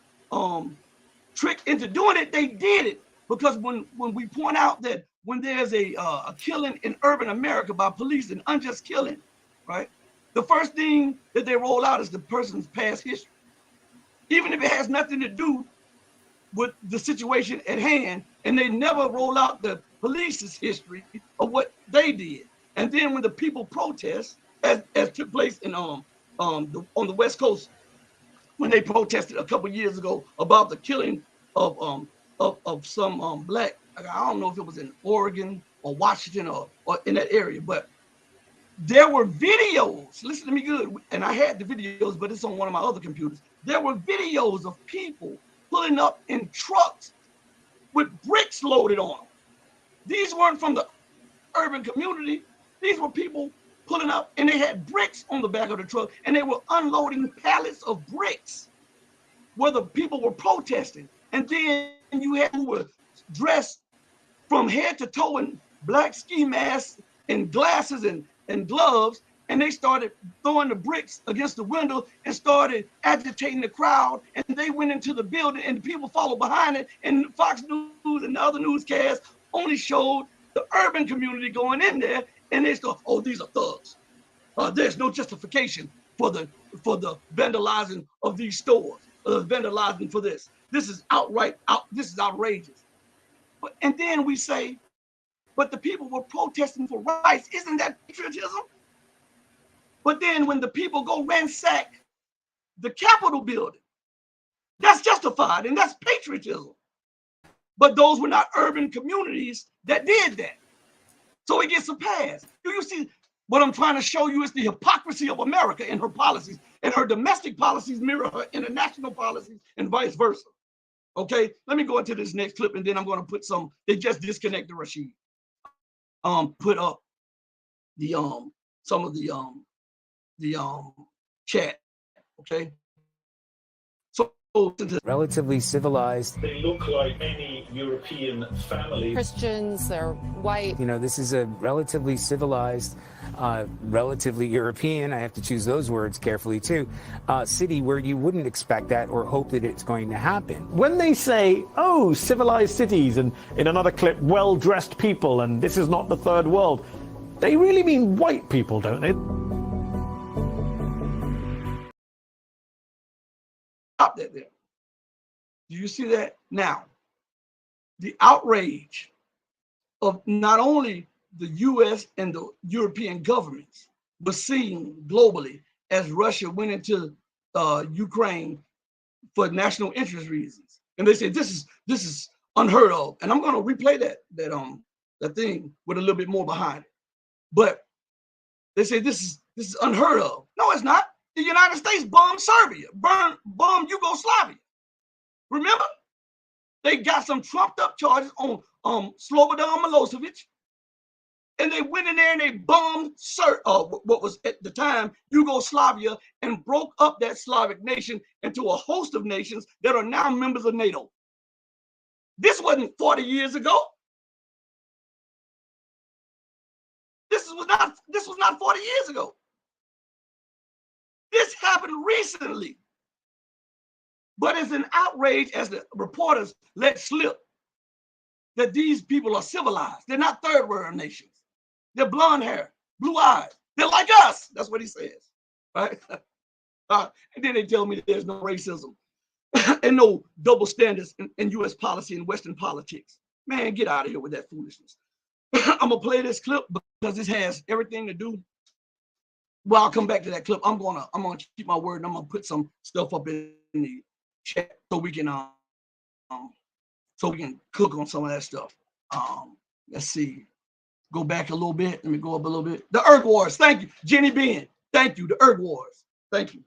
tricked into doing it, they did it. Because when we point out that when there's a killing in urban America by police, an unjust killing, right? The first thing that they roll out is the person's past history. Even if it has nothing to do with the situation at hand, and they never roll out the police's history of what they did. And then when the people protest, as took place in on the West Coast, when they protested a couple years ago about the killing of some black, I don't know if it was in Oregon or Washington or in that area, but there were videos, listen to me good, and I had the videos, but it's on one of my other computers. There were videos of people pulling up in trucks with bricks loaded on them. These weren't from the urban community. These were people pulling up, and they had bricks on the back of the truck, and they were unloading pallets of bricks where the people were protesting. And then you had who were dressed from head to toe in black ski masks and glasses and gloves, and they started throwing the bricks against the window and started agitating the crowd. And they went into the building, and the people followed behind it. And Fox News and the other newscasts only showed the urban community going in there, and they thought, oh, these are thugs. There's no justification for the vandalizing of these stores, vandalizing for this. This is this is outrageous. And then we say, but the people were protesting for rights. Isn't that patriotism? But then when the people go ransack the Capitol building, that's justified and that's patriotism. But those were not urban communities that did that. So it gets a pass. Do you see what I'm trying to show you is the hypocrisy of America and her policies, and her domestic policies mirror her international policies and vice versa. Okay, let me go into this next clip, and then I'm going to put some, they just disconnected Rashid. Put up the some of the chat, okay? So relatively civilized. They look like any European family. Christians, they're white. You know, this is a relatively civilized, relatively European, I have to choose those words carefully too, city where you wouldn't expect that or hope that it's going to happen. When they say, oh, civilized cities, and in another clip, well-dressed people, and this is not the third world, they really mean white people, don't they? Stop that there. Do you see that? Now, the outrage of not only the US and the European governments was seen globally as Russia went into Ukraine for national interest reasons. And they said this is unheard of. And I'm going to replay that thing with a little bit more behind it. But they say this is unheard of. No, it's not. The United States bombed Serbia, bombed Yugoslavia. Remember? They got some trumped up charges on Slobodan Milosevic, and they went in there and they bombed what was at the time Yugoslavia, and broke up that Slavic nation into a host of nations that are now members of NATO. This wasn't 40 years ago. This was not 40 years ago. This happened recently. But it's an outrage as the reporters let slip that these people are civilized. They're not third world nations. They're blonde hair, blue eyes. They're like us. That's what he says, right? And then they tell me there's no racism and no double standards in U.S. policy and Western politics. Man, get out of here with that foolishness. I'm gonna play this clip because this has everything to do. Well, I'll come back to that clip. I'm gonna keep my word and I'm gonna put some stuff up in the chat so we can cook on some of that stuff. Let's see. Go back a little bit. Let me go up a little bit. The Erg Wars. Thank you, Jenny Ben. Thank you. The Erg Wars. Thank you.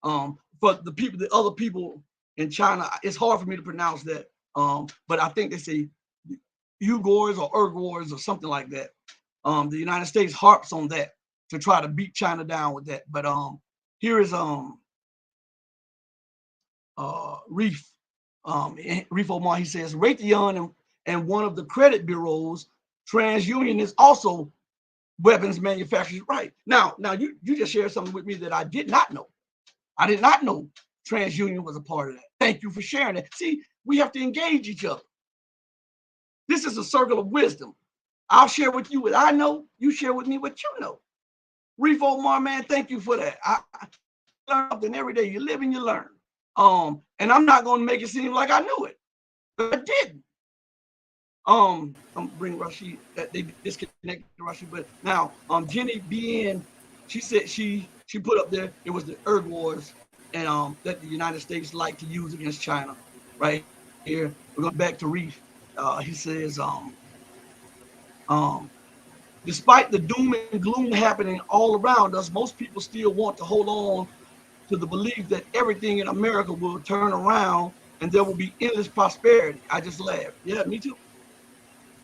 For the other people in China, it's hard for me to pronounce that. But I think they say Uyghurs or Erg Wars or something like that. The United States harps on that to try to beat China down with that. But here is Reef. Reef Omar, he says, Raytheon and one of the credit bureaus, TransUnion, is also weapons manufacturers. Right. Now you just shared something with me that I did not know. I did not know TransUnion was a part of that. Thank you for sharing that. See, we have to engage each other. This is a circle of wisdom. I'll share with you what I know. You share with me what you know. Reef Omar, man, thank you for that. I learn something every day. You live and you learn. And I'm not going to make it seem like I knew it, but I didn't. I'm bring Rashid. They disconnected Rashid, but now Jenny being, she said she put up there it was the Erg Wars, and that the United States like to use against China. Right here, we're going back to Reef. He says, despite the doom and gloom happening all around us, most people still want to hold on to the belief that everything in America will turn around and there will be endless prosperity. I just laughed. Yeah, me too.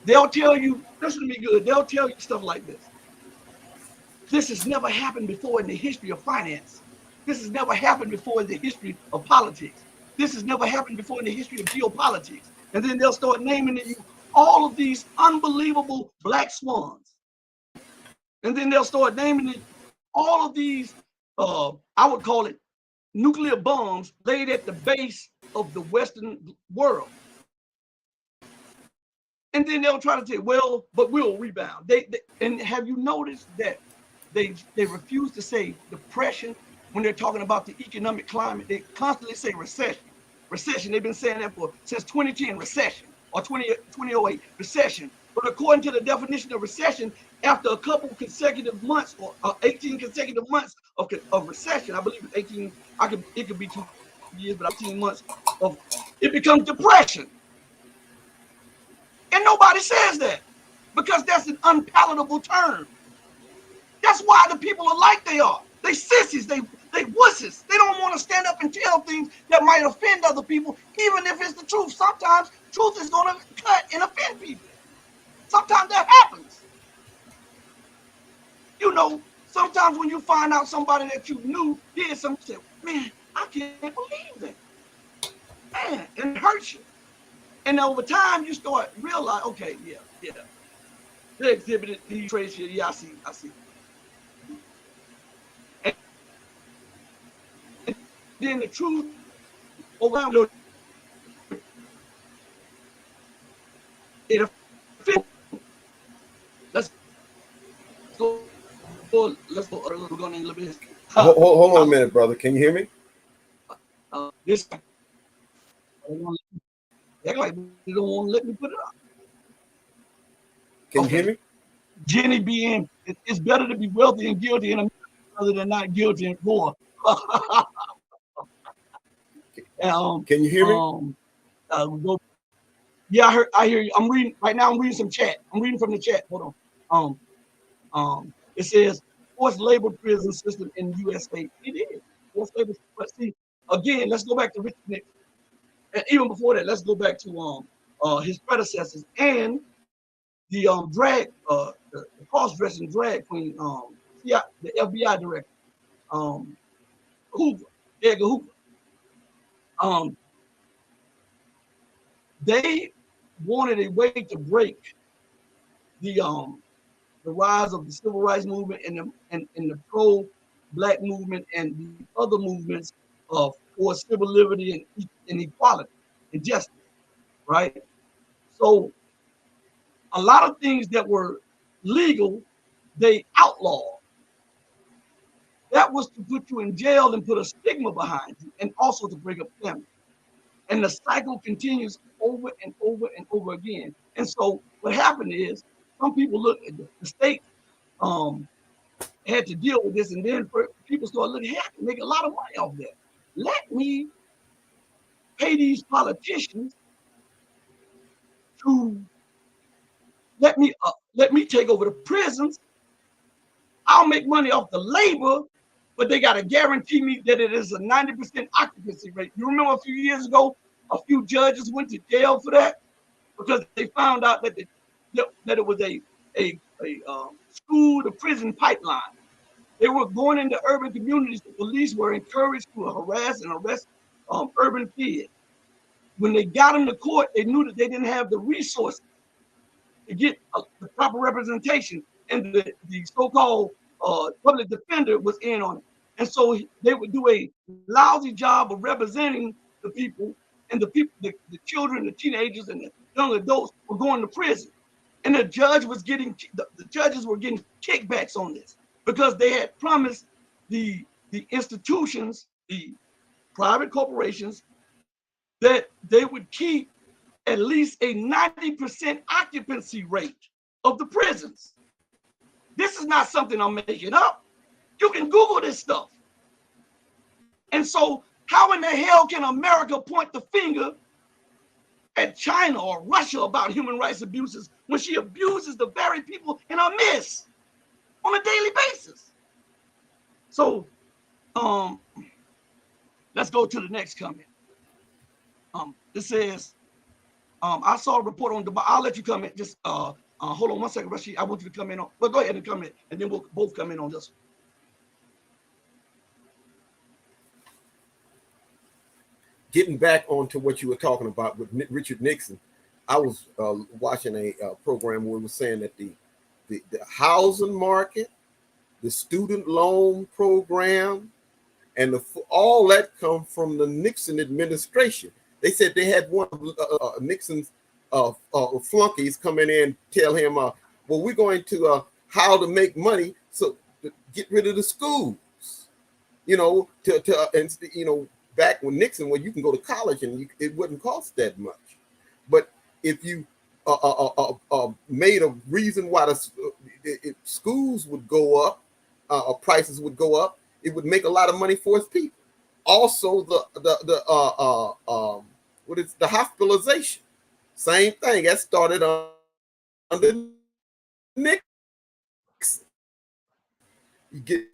They'll tell you, listen to me good, they'll tell you stuff like this. This has never happened before in the history of finance. This has never happened before in the history of politics. This has never happened before in the history of geopolitics. And then they'll start naming you all of these unbelievable black swans. And then they'll start naming it all of these, I would call it nuclear bombs laid at the base of the Western world. And then they'll try to say, well, but we'll rebound. And have you noticed that they refuse to say depression when they're talking about the economic climate? They constantly say recession. Recession. They've been saying that since 2010, recession, or 2008, recession. But according to the definition of recession, after a couple consecutive months or 18 consecutive months of recession, I believe it's 18, it could be 2 years, but 18 months of, it becomes depression. And nobody says that because that's an unpalatable term. That's why the people are like they are. They sissies, they wusses. They don't want to stand up and tell things that might offend other people, even if it's the truth. Sometimes truth is going to cut and offend people. Sometimes that happens. You know, sometimes when you find out somebody that you knew did something, you say, man, I can't believe that. Man, and it hurts you. And over time, you start realize, okay, yeah. They exhibited these traits here. Yeah, I see. And then the truth around it affects. Let's go. Let's go. We're going in a little bit. Hold on a minute, brother. Can you hear me? This. Act like they don't want to let me put it up. Can you hear me? Jenny being, it's better to be wealthy and guilty in America rather than not guilty and poor. Can you hear me? Yeah, I hear you. I'm reading right now. I'm reading some chat. I'm reading from the chat. Hold on. It says forced labor prison system in the USA. It is forced labor. But see, again, let's go back to Richard Nixon. And even before that, let's go back to his predecessors and the the cross-dressing drag queen, the FBI director, Hoover, Edgar Hoover. They wanted a way to break the rise of the civil rights movement and the Black movement and the other movements for civil liberty and equality and justice, right? So a lot of things that were legal, they outlawed. That was to put you in jail and put a stigma behind you, and also to break up family. And the cycle continues over and over and over again. And so what happened is some people look at the state had to deal with this, and then people started looking, hey, I can make a lot of money off that. Let me pay these politicians to let me take over the prisons. I'll make money off the labor, but they got to guarantee me that it is a 90% occupancy rate. You remember a few years ago, a few judges went to jail for that because they found out that it was a school to prison pipeline. They were going into urban communities. The police were encouraged to harass and arrest urban kids. When they got them to court, they knew that they didn't have the resources to get the proper representation, and the so-called public defender was in on it. And so they would do a lousy job of representing the people, and the children, the teenagers, and the young adults were going to prison. And the judges were getting kickbacks on this because they had promised the institutions, the private corporations, that they would keep at least a 90% occupancy rate of the prisons. This is not something I'm making up. You can Google this stuff. And so how in the hell can America point the finger at China or Russia about human rights abuses when she abuses the very people in our midst on a daily basis? So let's go to the next comment. This says, I saw a report on Dubai. I'll let you comment. Just hold on one second, Rashid. I want you to come in on. But go ahead and comment, and then we'll both come in on this. Getting back onto what you were talking about with Richard Nixon, I was watching a program where it was saying that the housing market, the student loan program, and all that come from the Nixon administration. They said they had one of Nixon's flunkies come in and tell him, well, we're going to how to make money, so to get rid of the schools. Back when Nixon, you can go to college and it wouldn't cost that much. But if you made a reason why the schools would go up, or prices would go up, it would make a lot of money for its people. Also, what is the hospitalization? Same thing. That started under Nixon. You get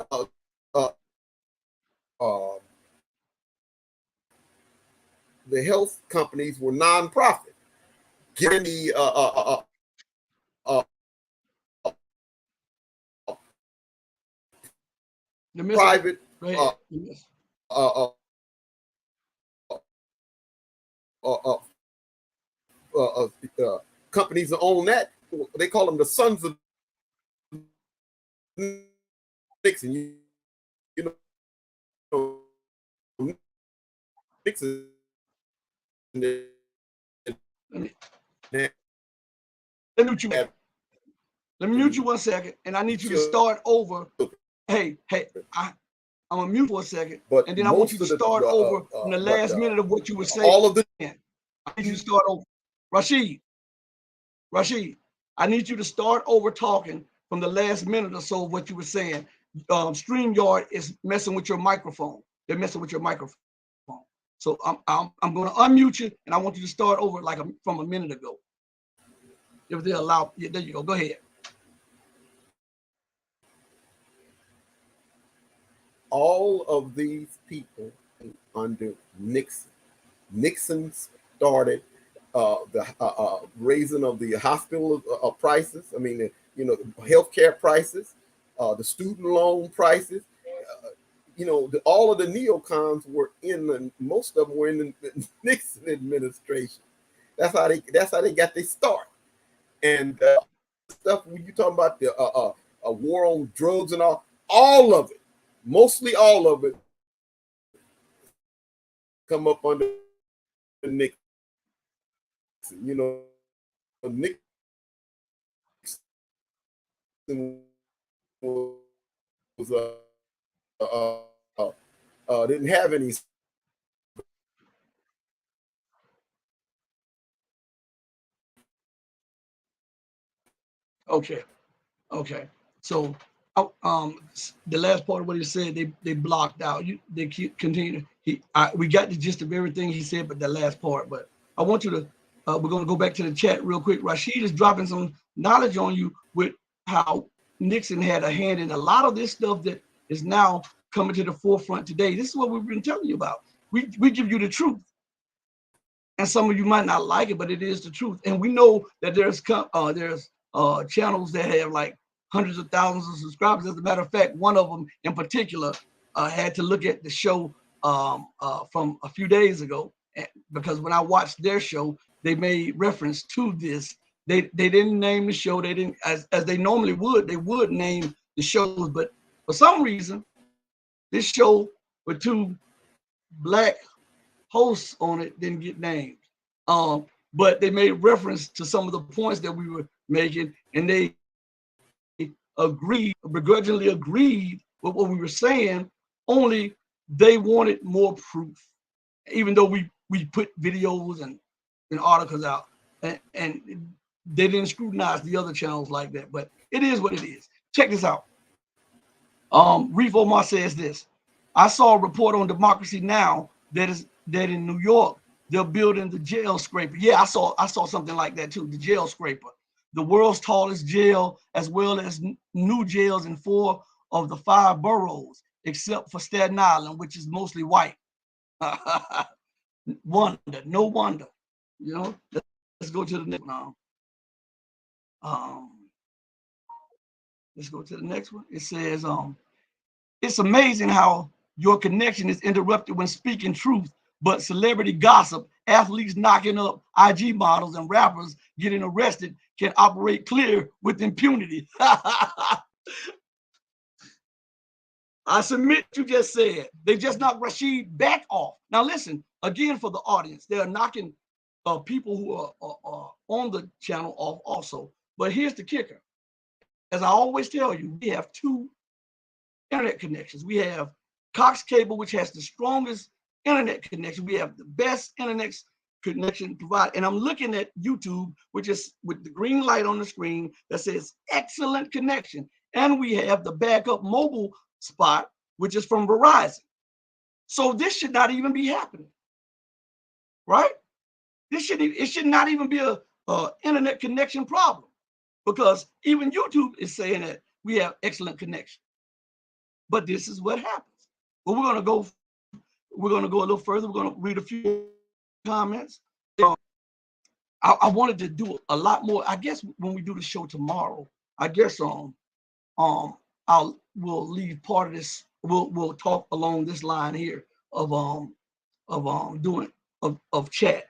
the health companies were nonprofit, getting the private companies that own that. They call them the sons of Nixon. You know, Nixon. Let me mute you 1 second, and I need you to start over. Hey, I'm gonna mute for a second, and then I want you to start over from the last minute of what you were saying. All of the I need you to start over. Rashid, I need you to start over talking from the last minute or so of what you were saying. StreamYard is messing with your microphone. They're messing with your microphone. So I'm going to unmute you, and I want you to start over from a minute ago. If they allow, yeah, there you go. Go ahead. All of these people under Nixon. Nixon started the raising of the hospital prices. I mean, the healthcare prices, the student loan prices. All of the neocons were most of them were in the Nixon administration. That's how they got their start. And stuff when you talking about the war on drugs and all of it mostly all of it come up under Nixon. You know, Nixon was didn't have any. Okay. Okay. So, the last part of what he said, they blocked out. They keep continue. We got the gist of everything he said, but the last part. But I want you to. We're going to go back to the chat real quick. Rashid is dropping some knowledge on you with how Nixon had a hand in a lot of this stuff that is now coming to the forefront today. This is what we've been telling you about. We give you the truth, and some of you might not like it, but it is the truth. And we know that there's channels that have like hundreds of thousands of subscribers. As a matter of fact, one of them in particular had to look at the show from a few days ago, because when I watched their show, they made reference to this. They didn't name the show. They didn't, as they normally would. They would name the shows, but for some reason, this show with two black hosts on it didn't get named. But they made reference to some of the points that we were making, and they begrudgingly agreed with what we were saying, only they wanted more proof, even though we put videos and articles out, and they didn't scrutinize the other channels like that. But it is what it is. Check this out. Reef Omar says this: I saw a report on Democracy Now! that in New York they're building the jail scraper. Yeah, I saw something like that too. The jail scraper, the world's tallest jail, as well as new jails in 4 of the 5 boroughs, except for Staten Island, which is mostly white. No wonder. You know. Let's go to the next one. Let's go to the next one. It says, it's amazing how your connection is interrupted when speaking truth, but celebrity gossip, athletes knocking up IG models, and rappers getting arrested can operate clear with impunity. I submit you just said. They just knocked Rashid back off. Now listen, again for the audience, they're knocking people who are on the channel off also. But here's the kicker. As I always tell you, we have 2 internet connections. We have Cox Cable, which has the strongest internet connection. We have the best internet connection provided. And I'm looking at YouTube, which is with the green light on the screen that says excellent connection. And we have the backup mobile spot, which is from Verizon. So this should not even be happening, right? It should not even be a internet connection problem, because even YouTube is saying that we have excellent connection. But this is what happens. But we're gonna go a little further. We're gonna read a few comments. I wanted to do a lot more. I guess when we do the show tomorrow, I guess we'll leave part of this. We'll talk along this line here of chat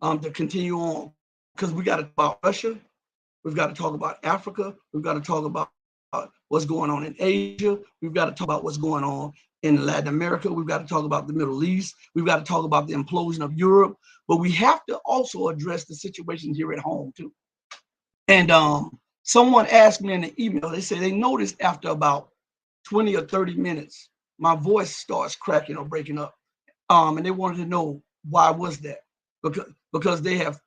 to continue on, because we got to talk about Russia, we've got to talk about Africa, we've got to talk about what's going on in Asia, we've got to talk about what's going on in Latin America, we've got to talk about the Middle East, we've got to talk about the implosion of Europe, but we have to also address the situation here at home too. And someone asked me in the email, they say they noticed after about 20 or 30 minutes, my voice starts cracking or breaking up. And they wanted to know why was that? Because they have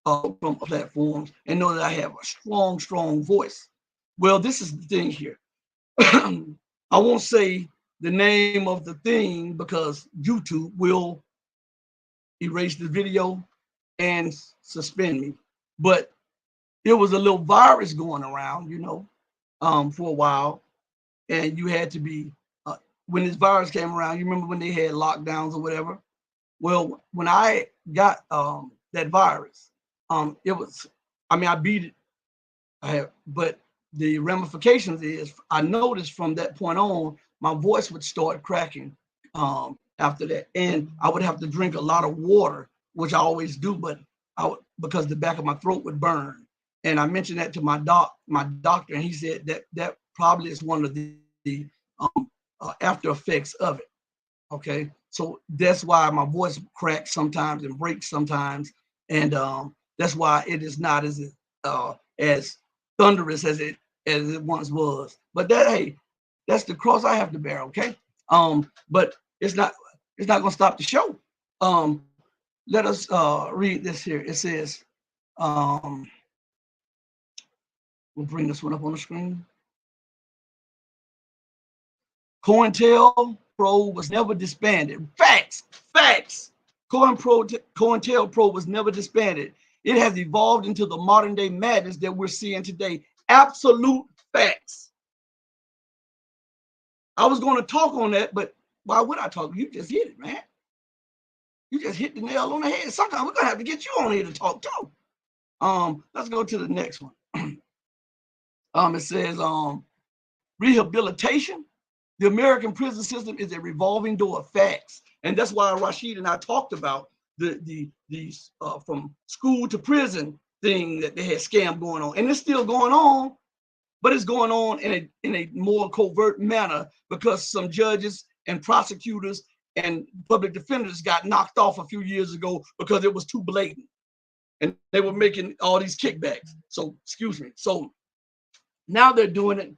from platforms and know that I have a strong voice. Well, this is the thing here. I won't say the name of the thing because YouTube will erase the video and suspend me. But there was a little virus going around, for a while, and you had to be when this virus came around. You remember when they had lockdowns or whatever? Well, when I got that virus, I beat it. But the ramifications is I noticed from that point on, my voice would start cracking after that. And I would have to drink a lot of water, which I always do, but because the back of my throat would burn. And I mentioned that to my doctor, and he said that probably is one of the after effects of it. Okay, so that's why my voice cracks sometimes and breaks sometimes, and that's why it is not as thunderous as it once was. But that, hey, that's the cross I have to bear. Okay, but it's not gonna stop the show. Let us read this here. It says, we'll bring this one up on the screen. COINTELPRO was never disbanded. Facts. COINTELPRO was never disbanded. It has evolved into the modern day madness that we're seeing today. Absolute facts. I was going to talk on that, but why would I talk? You just hit it, man. You just hit the nail on the head. Sometimes we're gonna have to get you on here to talk too. Let's go to the next one. It says rehabilitation. The American prison system is a revolving door of facts, and that's why Rashid and I talked about the from school to prison thing that they had scam going on, and it's still going on, but it's going on in a more covert manner because some judges and prosecutors and public defenders got knocked off a few years ago because it was too blatant, and they were making all these kickbacks. So excuse me. So now they're doing it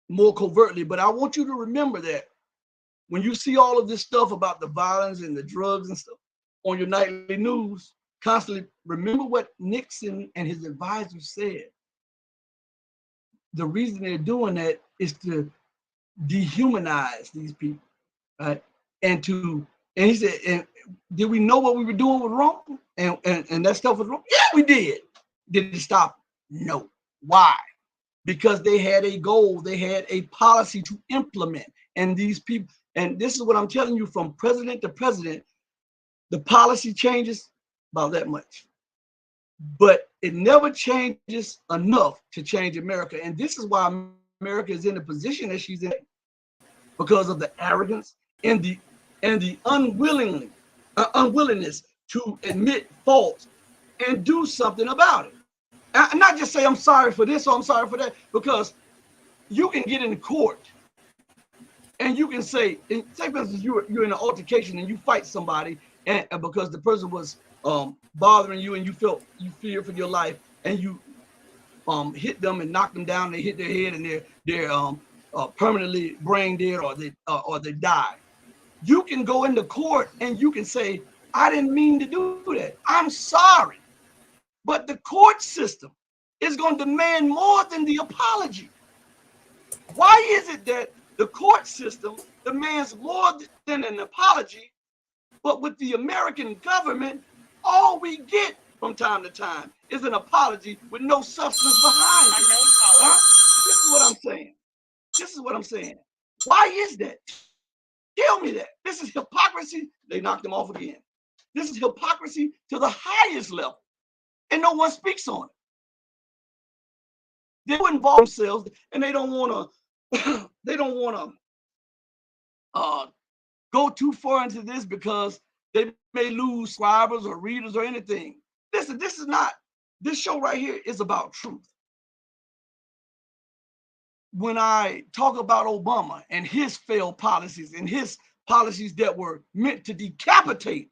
more covertly. But I want you to remember that when you see all of this stuff about the violence and the drugs and stuff on your nightly news, constantly remember what Nixon and his advisors said. The reason they're doing that is to dehumanize these people, right? And he said, and did we know what we were doing was wrong? And that stuff was wrong? Yeah, we did. Did it stop? No. Why? Because they had a goal, they had a policy to implement. And these people, and this is what I'm telling you, from president to president, the policy changes about that much. But it never changes enough to change America. And this is why America is in the position that she's in, because of the arrogance and the unwillingness to admit fault and do something about it. And not just say I'm sorry for this or I'm sorry for that, because you can get in court and you can say for instance, you're in an altercation and you fight somebody, and because the person was bothering you and you fear for your life, and you hit them and knock them down, they hit their head and they're permanently brain dead, or they die. You can go into court and you can say, I didn't mean to do that. I'm sorry. But the court system is going to demand more than the apology. Why is it that the court system demands more than an apology, but with the American government, all we get from time to time is an apology with no substance behind it? Huh? This is what I'm saying. Why is that? Tell me that. This is hypocrisy. They knocked them off again. This is hypocrisy to the highest level, and no one speaks on it. They will involve themselves, and they don't want to. They don't want to go too far into this because they may lose subscribers or readers or anything. Listen, this show right here is about truth. When I talk about Obama and his failed policies and his policies that were meant to decapitate,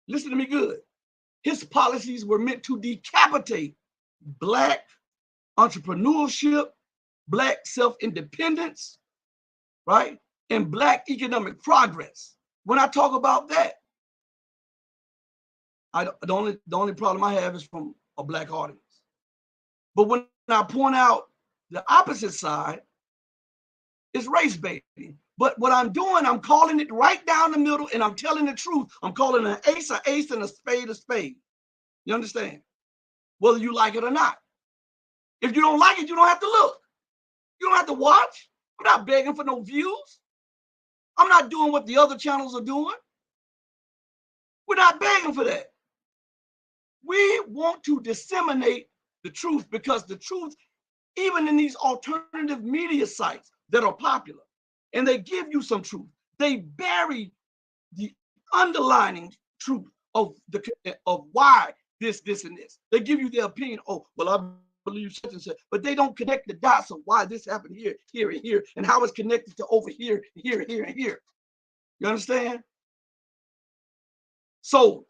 listen to me good. His policies were meant to decapitate Black entrepreneurship, Black self-independence, right? And Black economic progress. When I talk about that, the only problem I have is from a Black audience. But when I point out the opposite side, it's race baiting. But what I'm doing, I'm calling it right down the middle, and I'm telling the truth. I'm calling an ace and a spade a spade. You understand? Whether you like it or not. If you don't like it, you don't have to look. You don't have to watch. I'm not begging for no views. I'm not doing what the other channels are doing. We're not begging for that. We want to disseminate the truth, because the truth, even in these alternative media sites that are popular, and they give you some truth, they bury the underlining truth of why this, and this. They give you their opinion. Oh, well, I believe such and such, but they don't connect the dots of why this happened here, here, and here, and how it's connected to over here, here, here, and here. You understand? So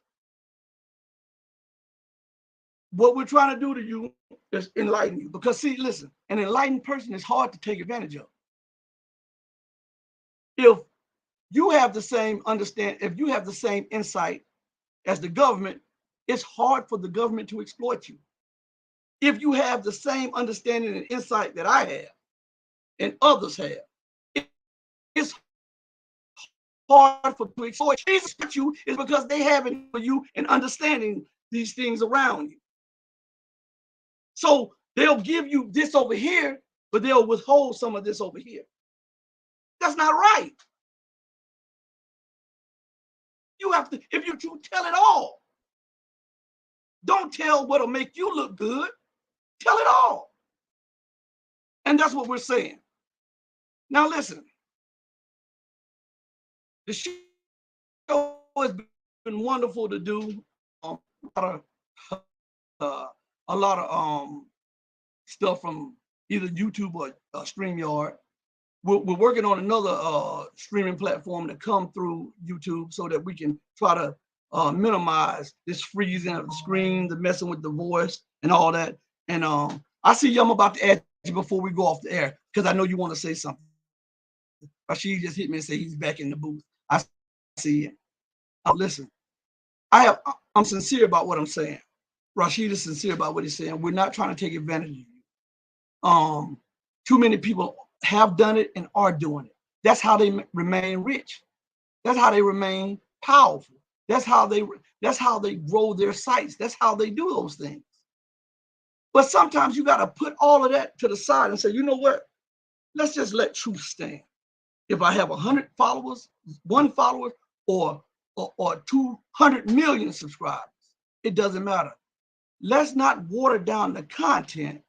what we're trying to do to you is enlighten you. Because see, listen, an enlightened person is hard to take advantage of. If you have the same if you have the same insight as the government, it's hard for the government to exploit you. If you have the same understanding and insight that I have and others have, it's hard for to exploit you is because they have it for you and understanding these things around you. So they'll give you this over here, but they'll withhold some of this over here. That's not right. You have to, if you tell it all. Don't tell what'll make you look good. Tell it all. And that's what we're saying. Now listen, the show has been wonderful to do. A lot of stuff from either YouTube or StreamYard. We're working on another streaming platform to come through YouTube so that we can try to minimize this freezing of the screen, the messing with the voice and all that. And I see you. I'm about to ask you before we go off the air because I know you want to say something. Rashid just hit me and said he's back in the booth. I see it. Listen, I'm sincere about what I'm saying. Rashid is sincere about what he's saying. We're not trying to take advantage of you. Too many people have done it and are doing it. That's how they remain rich. That's how they remain powerful. That's how they grow their sites. That's how they do those things. But sometimes you got to put all of that to the side and say, you know what? Let's just let truth stand. If I have 100 followers, 1 follower, or 200 million subscribers, it doesn't matter. Let's not water down the content.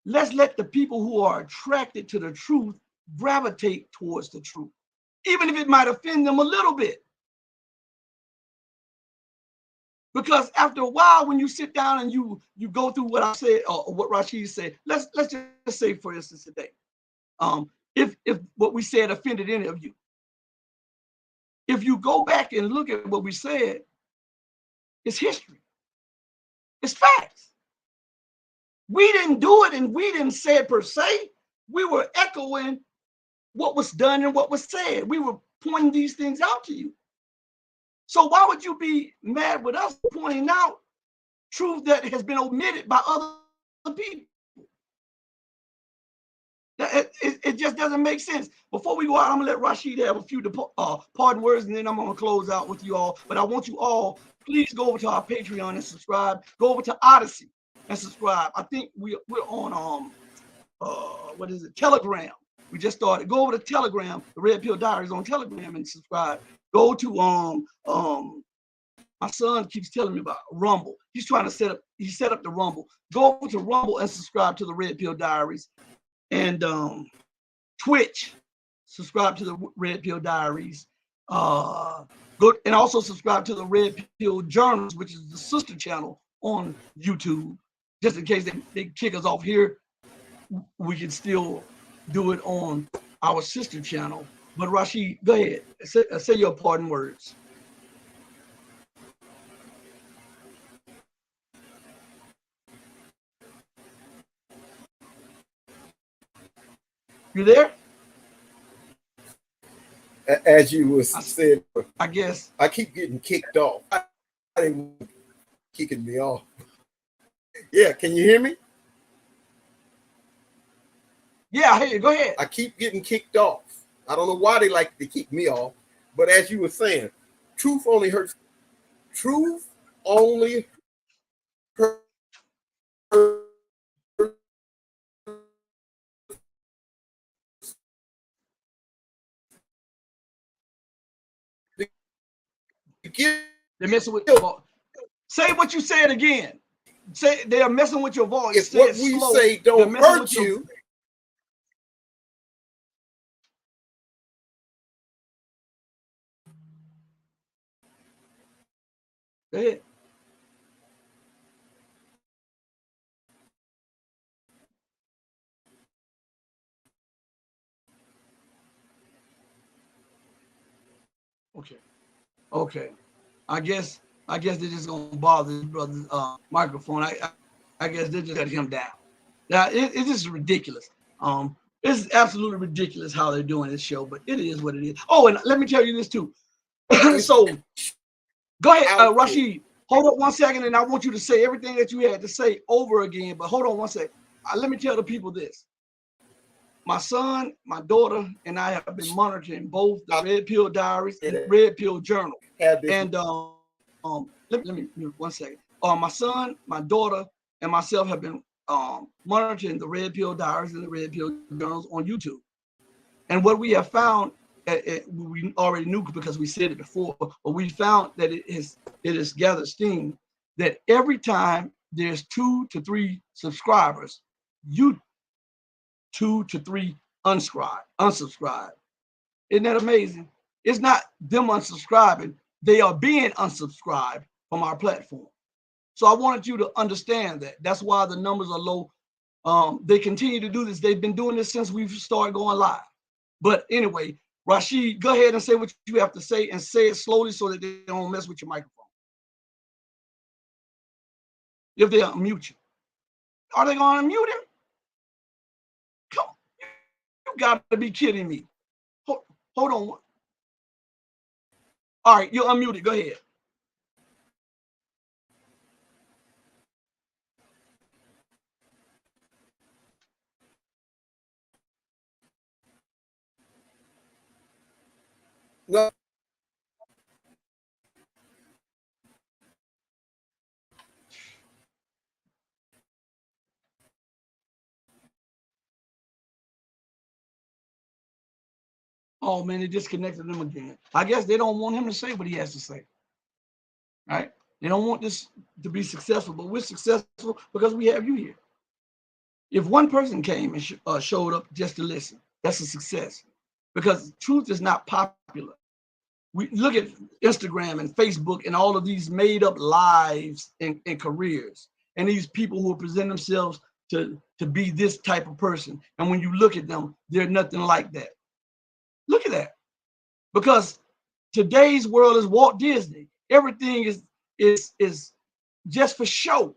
Let's let the people who are attracted to the truth gravitate towards the truth, even if it might offend them a little bit. Because after a while, when you sit down and you go through what I said or what Rashid said, let's just say, for instance, today, if what we said offended any of you, if you go back and look at what we said, it's history, it's facts. We didn't do it and we didn't say it per se. We were echoing what was done and what was said. We were pointing these things out to you. So why would you be mad with us pointing out truth that has been omitted by other people? It just doesn't make sense. Before we go out, I'm gonna let Rashid have a few parting words, and then I'm gonna close out with you all. But I want you all, please go over to our Patreon and subscribe. Go over to Odyssey and subscribe. I think we're on what is it? Telegram. We just started. Go over to Telegram. The Red Pill Diaries on Telegram and subscribe. Go to my son keeps telling me about Rumble. He's trying to set up the Rumble. Go over to Rumble and subscribe to the Red Pill Diaries. And Twitch, subscribe to the Red Pill Diaries. Go and also subscribe to the Red Pill Journals, which is the sister channel on YouTube. Just in case they kick us off here, we can still do it on our sister channel. But Rashid, go ahead. Say your parting words. You there? As you was saying, I guess I keep getting kicked off. I didn't kicking me off. Yeah, can you hear me? Yeah, I hear you. Go ahead. I keep getting kicked off. I don't know why they like to kick me off, but as you were saying, truth only hurts. Truth only hurts. They're messing with your voice. Say what you said again. Say they are messing with your voice. If what we slow, say don't hurt you, go ahead. Okay. Okay. I guess they're just gonna bother his brother's microphone. I guess they just cut him down. Now it's just ridiculous. It's absolutely ridiculous how they're doing this show, but it is what it is. Oh, and let me tell you this too. So go ahead, Rashid. Hold up one second, and I want you to say everything that you had to say over again. But hold on one second. Let me tell the people this. My son, my daughter, and I have been monitoring both the Red Pill Diaries and Red Pill Journal. And let me 1 second. My son, my daughter, and myself have been monitoring the Red Pill Diaries and the Red Pill Journals on YouTube. And what we have found, we already knew because we said it before, but we found that it has gathered steam that every time there's 2 to 3 subscribers, 2 to 3 unsubscribe. Isn't that amazing? It's not them unsubscribing, they are being unsubscribed from our platform. So I wanted you to understand that. That's why the numbers are low. They continue to do this. They've been doing this since we've started going live. But anyway, Rashid, go ahead and say what you have to say, and say it slowly so that they don't mess with your microphone. If they unmute you. Are they going to unmute him? Come on. You got to be kidding me. Hold on. All right, you're unmuted. Go ahead. No. Oh man, they disconnected him again. I guess they don't want him to say what he has to say. Right? They don't want this to be successful, but we're successful because we have you here. If one person came and showed up just to listen, that's a success, because truth is not popular. We look at Instagram and Facebook and all of these made up lives and careers, and these people who present themselves to be this type of person. And when you look at them, they're nothing like that. Look at that. Because today's world is Walt Disney. Everything is just for show.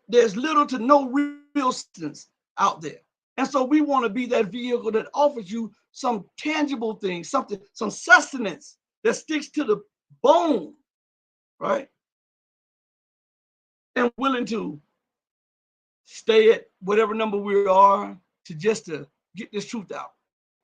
There's little to no real substance out there. And so we want to be that vehicle that offers you some tangible things, some sustenance that sticks to the bone, right? And willing to stay at whatever number we are to get this truth out.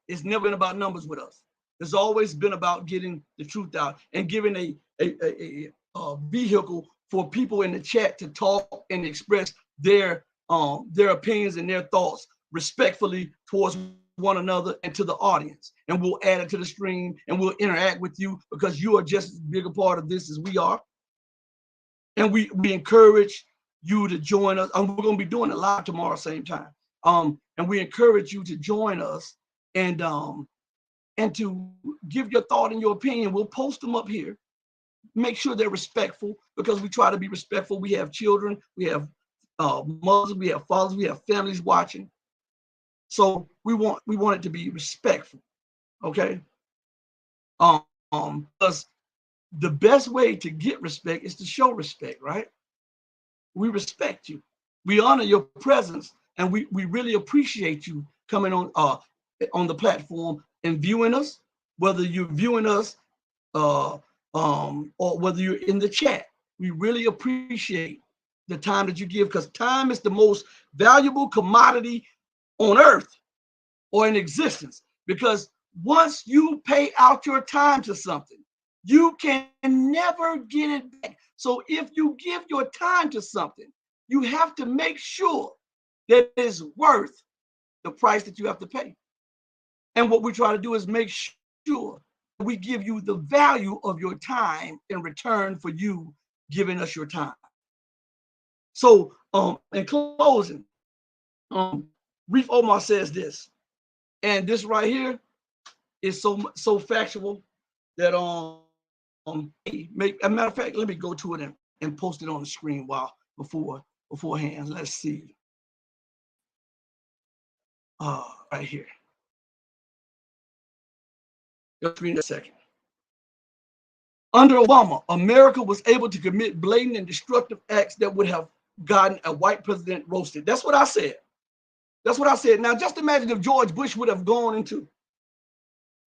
It's never been about numbers with us. It's always been about getting the truth out and giving a vehicle for people in the chat to talk and express their opinions and their thoughts respectfully towards one another and to the audience. And we'll add it to the stream and we'll interact with you because you are just as big a part of this as we are. And we encourage you to join us. And we're going to be doing it live tomorrow, same time. And we encourage you to join us and to give your thought and your opinion. We'll post them up here. Make sure they're respectful, because we try to be respectful. We have children, we have mothers, we have fathers, we have families watching. So we want it to be respectful, okay? Because the best way to get respect is to show respect, right? We respect you. We honor your presence, and we really appreciate you coming on the platform and viewing us, whether you're viewing us or whether you're in the chat. We really appreciate the time that you give, because time is the most valuable commodity on earth or in existence. Because once you pay out your time to something, you can never get it back. So if you give your time to something, you have to make sure that it's worth the price that you have to pay. And what we try to do is make sure we give you the value of your time in return for you giving us your time. So in closing, Reef Omar says this, and this right here is so factual that as a matter of fact, let me go to it and post it on the screen beforehand. Let's see. Right here. Just give me a second. Under Obama, America was able to commit blatant and destructive acts that would have gotten a white president roasted. That's what I said. That's what I said. Now, just imagine if George Bush would have gone into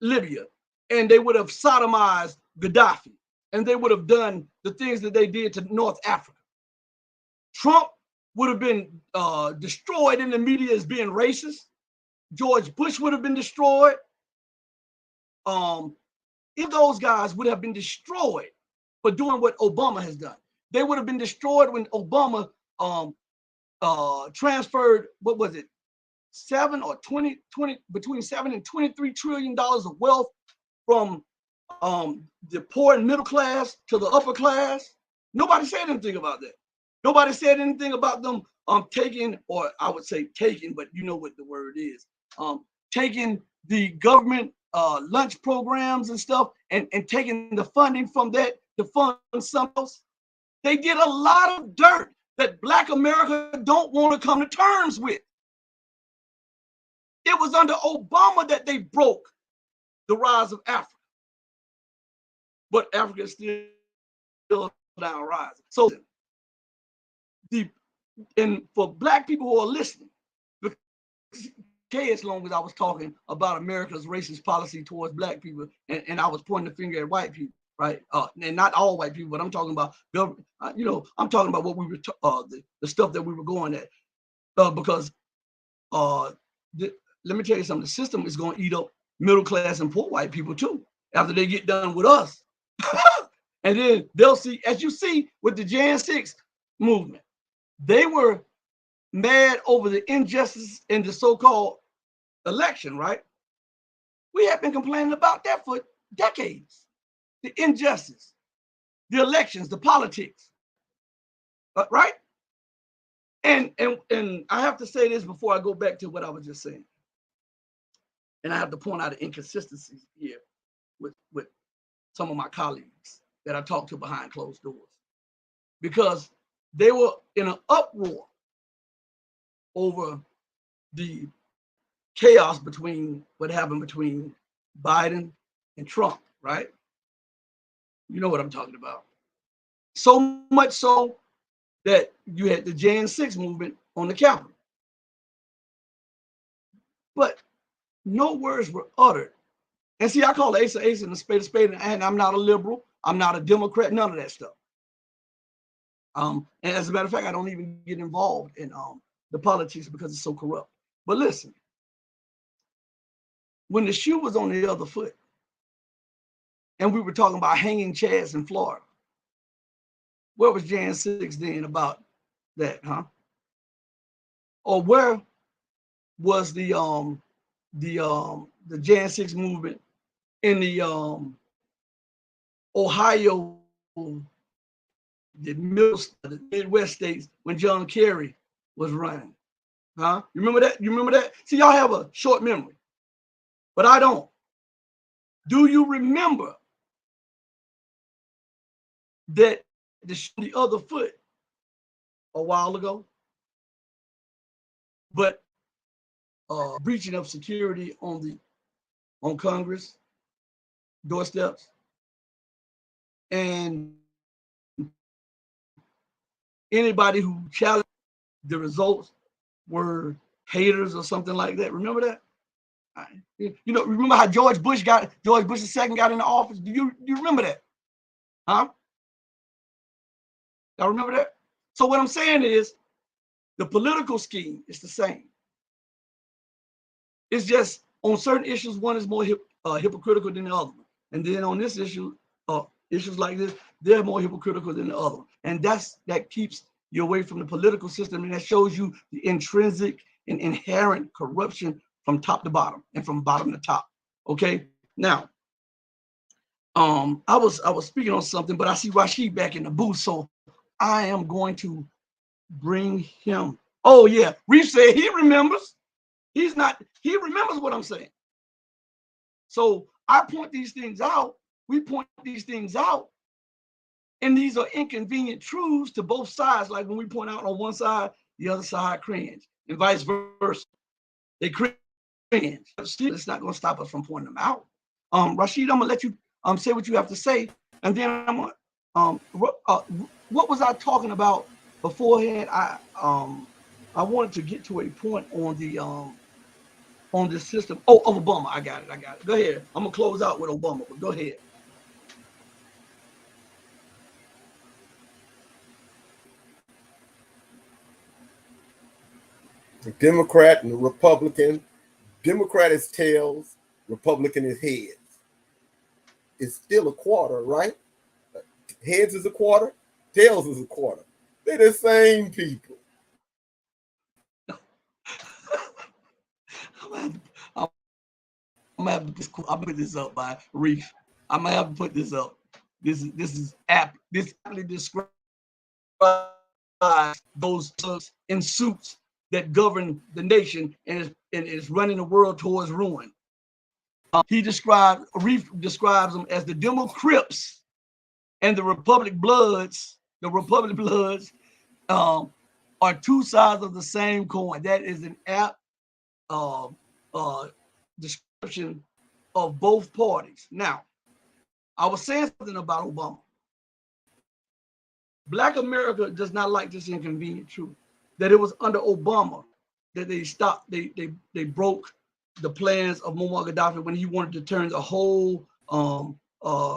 Libya and they would have sodomized Gaddafi and they would have done the things that they did to North Africa. Trump would have been destroyed in the media as being racist. George Bush would have been destroyed. If those guys would have been destroyed for doing what Obama has done, they would have been destroyed when Obama transferred, what was it, 7 or 20, between 7 and $23 trillion of wealth from the poor and middle class to the upper class. Nobody said anything about that. Nobody said anything about them taking, or I would say taking, but you know what the word is, taking the government lunch programs and stuff and taking the funding from that to fund something else. They did a lot of dirt that Black America don't want to come to terms with. It was under Obama that they broke the rise of Africa. But Africa is still down rising. So and for Black people who are listening, as long as I was talking about America's racist policy towards Black people, and I was pointing the finger at white people, right? And not all white people, but I'm talking about government. I'm talking about what we were the stuff that we were going at, because let me tell you something. The system is going to eat up middle class and poor white people too after they get done with us, and then they'll see, as you see with the Jan 6 movement, they were mad over the injustice in the so-called election, right? We have been complaining about that for decades. The injustice, the elections, the politics, right? And I have to say this before I go back to what I was just saying. And I have to point out the inconsistencies here with some of my colleagues that I talked to behind closed doors, because they were in an uproar over the chaos between what happened between Biden and Trump, right? You know what I'm talking about. So much so that you had the Jan 6 movement on the Capitol. But no words were uttered. And see, I call ace a ace and a spade, and I'm not a liberal. I'm not a Democrat, none of that stuff. And as a matter of fact, I don't even get involved in the politics because it's so corrupt. But listen, when the shoe was on the other foot, and we were talking about hanging chads in Florida, where was Jan 6 then about that, huh? Or where was the Jan 6 movement in the Ohio, the Midwest states when John Kerry was running? Huh? You remember that? You remember that? See, y'all have a short memory, but I don't. Do you remember that the other foot a while ago, but breaching of security on Congress doorsteps, and anybody who challenged the results were haters or something like that? Remember that? Remember how George Bush II got into office? Do you remember that? Huh? Y'all remember that? So what I'm saying is the political scheme is the same. It's just on certain issues, one is more hypocritical than the other one. And then on this issue, issues like this, they're more hypocritical than the other one. And that keeps you away from the political system, and that shows you the intrinsic and inherent corruption from top to bottom and from bottom to top. Okay. Now, I was speaking on something, but I see Rashid back in the booth, so I am going to bring him. Oh yeah, Reef said he remembers. He remembers what I'm saying. So I point these things out. We point these things out, and these are inconvenient truths to both sides. Like when we point out on one side, the other side cringe, and vice versa. They cringe. Still, it's not going to stop us from pointing them out. Rashid, I'm gonna let you say what you have to say, And then what was I talking about beforehand? I wanted to get to a point on the system. Oh, of Obama. I got it. Go ahead. I'm gonna close out with Obama, but go ahead. The Democrat and the Republican. Democrat is tails, Republican is heads. It's still a quarter, right? Heads is a quarter, tails is a quarter. They're the same people. I'm gonna put this up by Reef. I'm gonna have to put this up. This aptly describes those thugs in suits that govern the nation and is running the world towards ruin. Reef describes them as the Demo Crips and the Republic Bloods. The Republic Bloods are two sides of the same coin. That is an apt description of both parties. Now, I was saying something about Obama. Black America does not like this inconvenient truth that it was under Obama that they broke the plans of Muammar Gaddafi when he wanted to turn the whole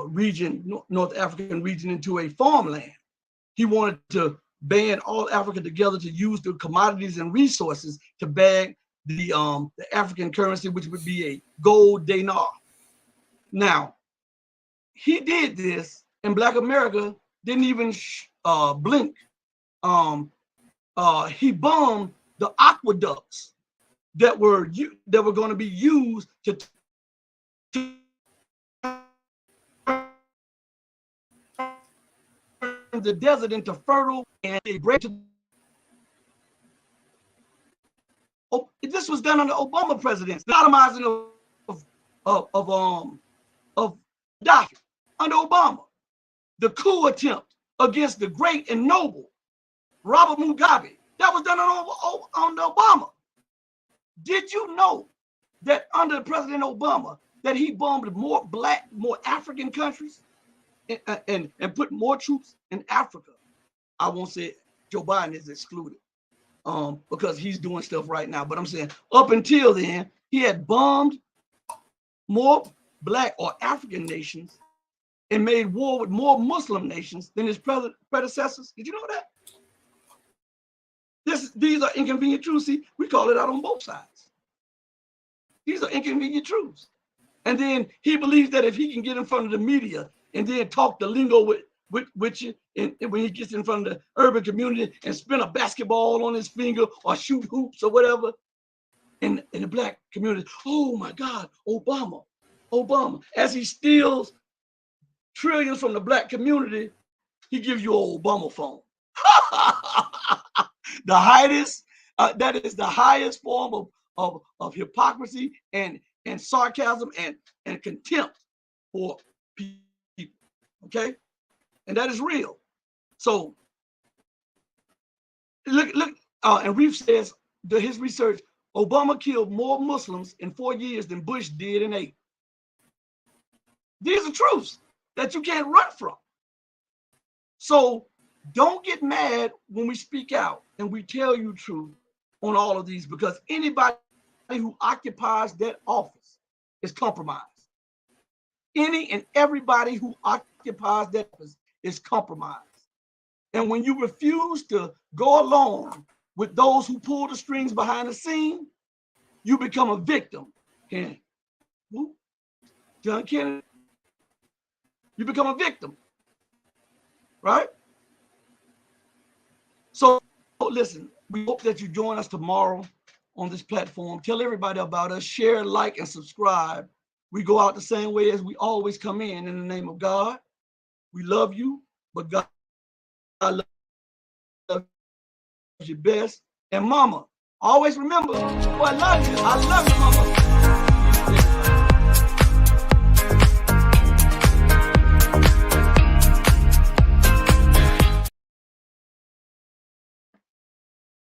region, North African region, into a farmland. He wanted to band all Africa together to use the commodities and resources to bag the African currency, which would be a gold dinar. Now, he did this, and Black America didn't even blink. He bombed the aqueducts that were going to be used to turn the desert into fertile, and they break. This was done under Obama presidency, the atomizing of Gaddafi under Obama, the coup attempt against the great and noble Robert Mugabe, that was done under Obama. Did you know that under President Obama that he bombed more African countries and put more troops in Africa? I won't say Joe Biden is excluded because he's doing stuff right now. But I'm saying up until then, he had bombed more Black or African nations and made war with more Muslim nations than his predecessors. Did you know that? These are inconvenient truths. See, we call it out on both sides. These are inconvenient truths. And then he believes that if he can get in front of the media and then talk the lingo with you, and when he gets in front of the urban community and spin a basketball on his finger or shoot hoops or whatever, in the Black community, oh my God, Obama. As he steals trillions from the Black community, he gives you an Obama phone. That is the highest form of hypocrisy and sarcasm and contempt for people. Okay, and that is real. So look, and Reef says his research: Obama killed more Muslims in 4 years than Bush did in 8. These are truths that you can't run from. So don't get mad when we speak out and we tell you truth on all of these, because anybody who occupies that office is compromised. Any and everybody who occupies that office is compromised. And when you refuse to go along with those who pull the strings behind the scene, you become a victim. John Kennedy, you become a victim, right? So listen, we hope that you join us tomorrow on this platform. Tell everybody about us, share, like, and subscribe. We go out the same way as we always come in the name of God. We love you, but God loves you best. And mama, always remember, oh, I love you, mama.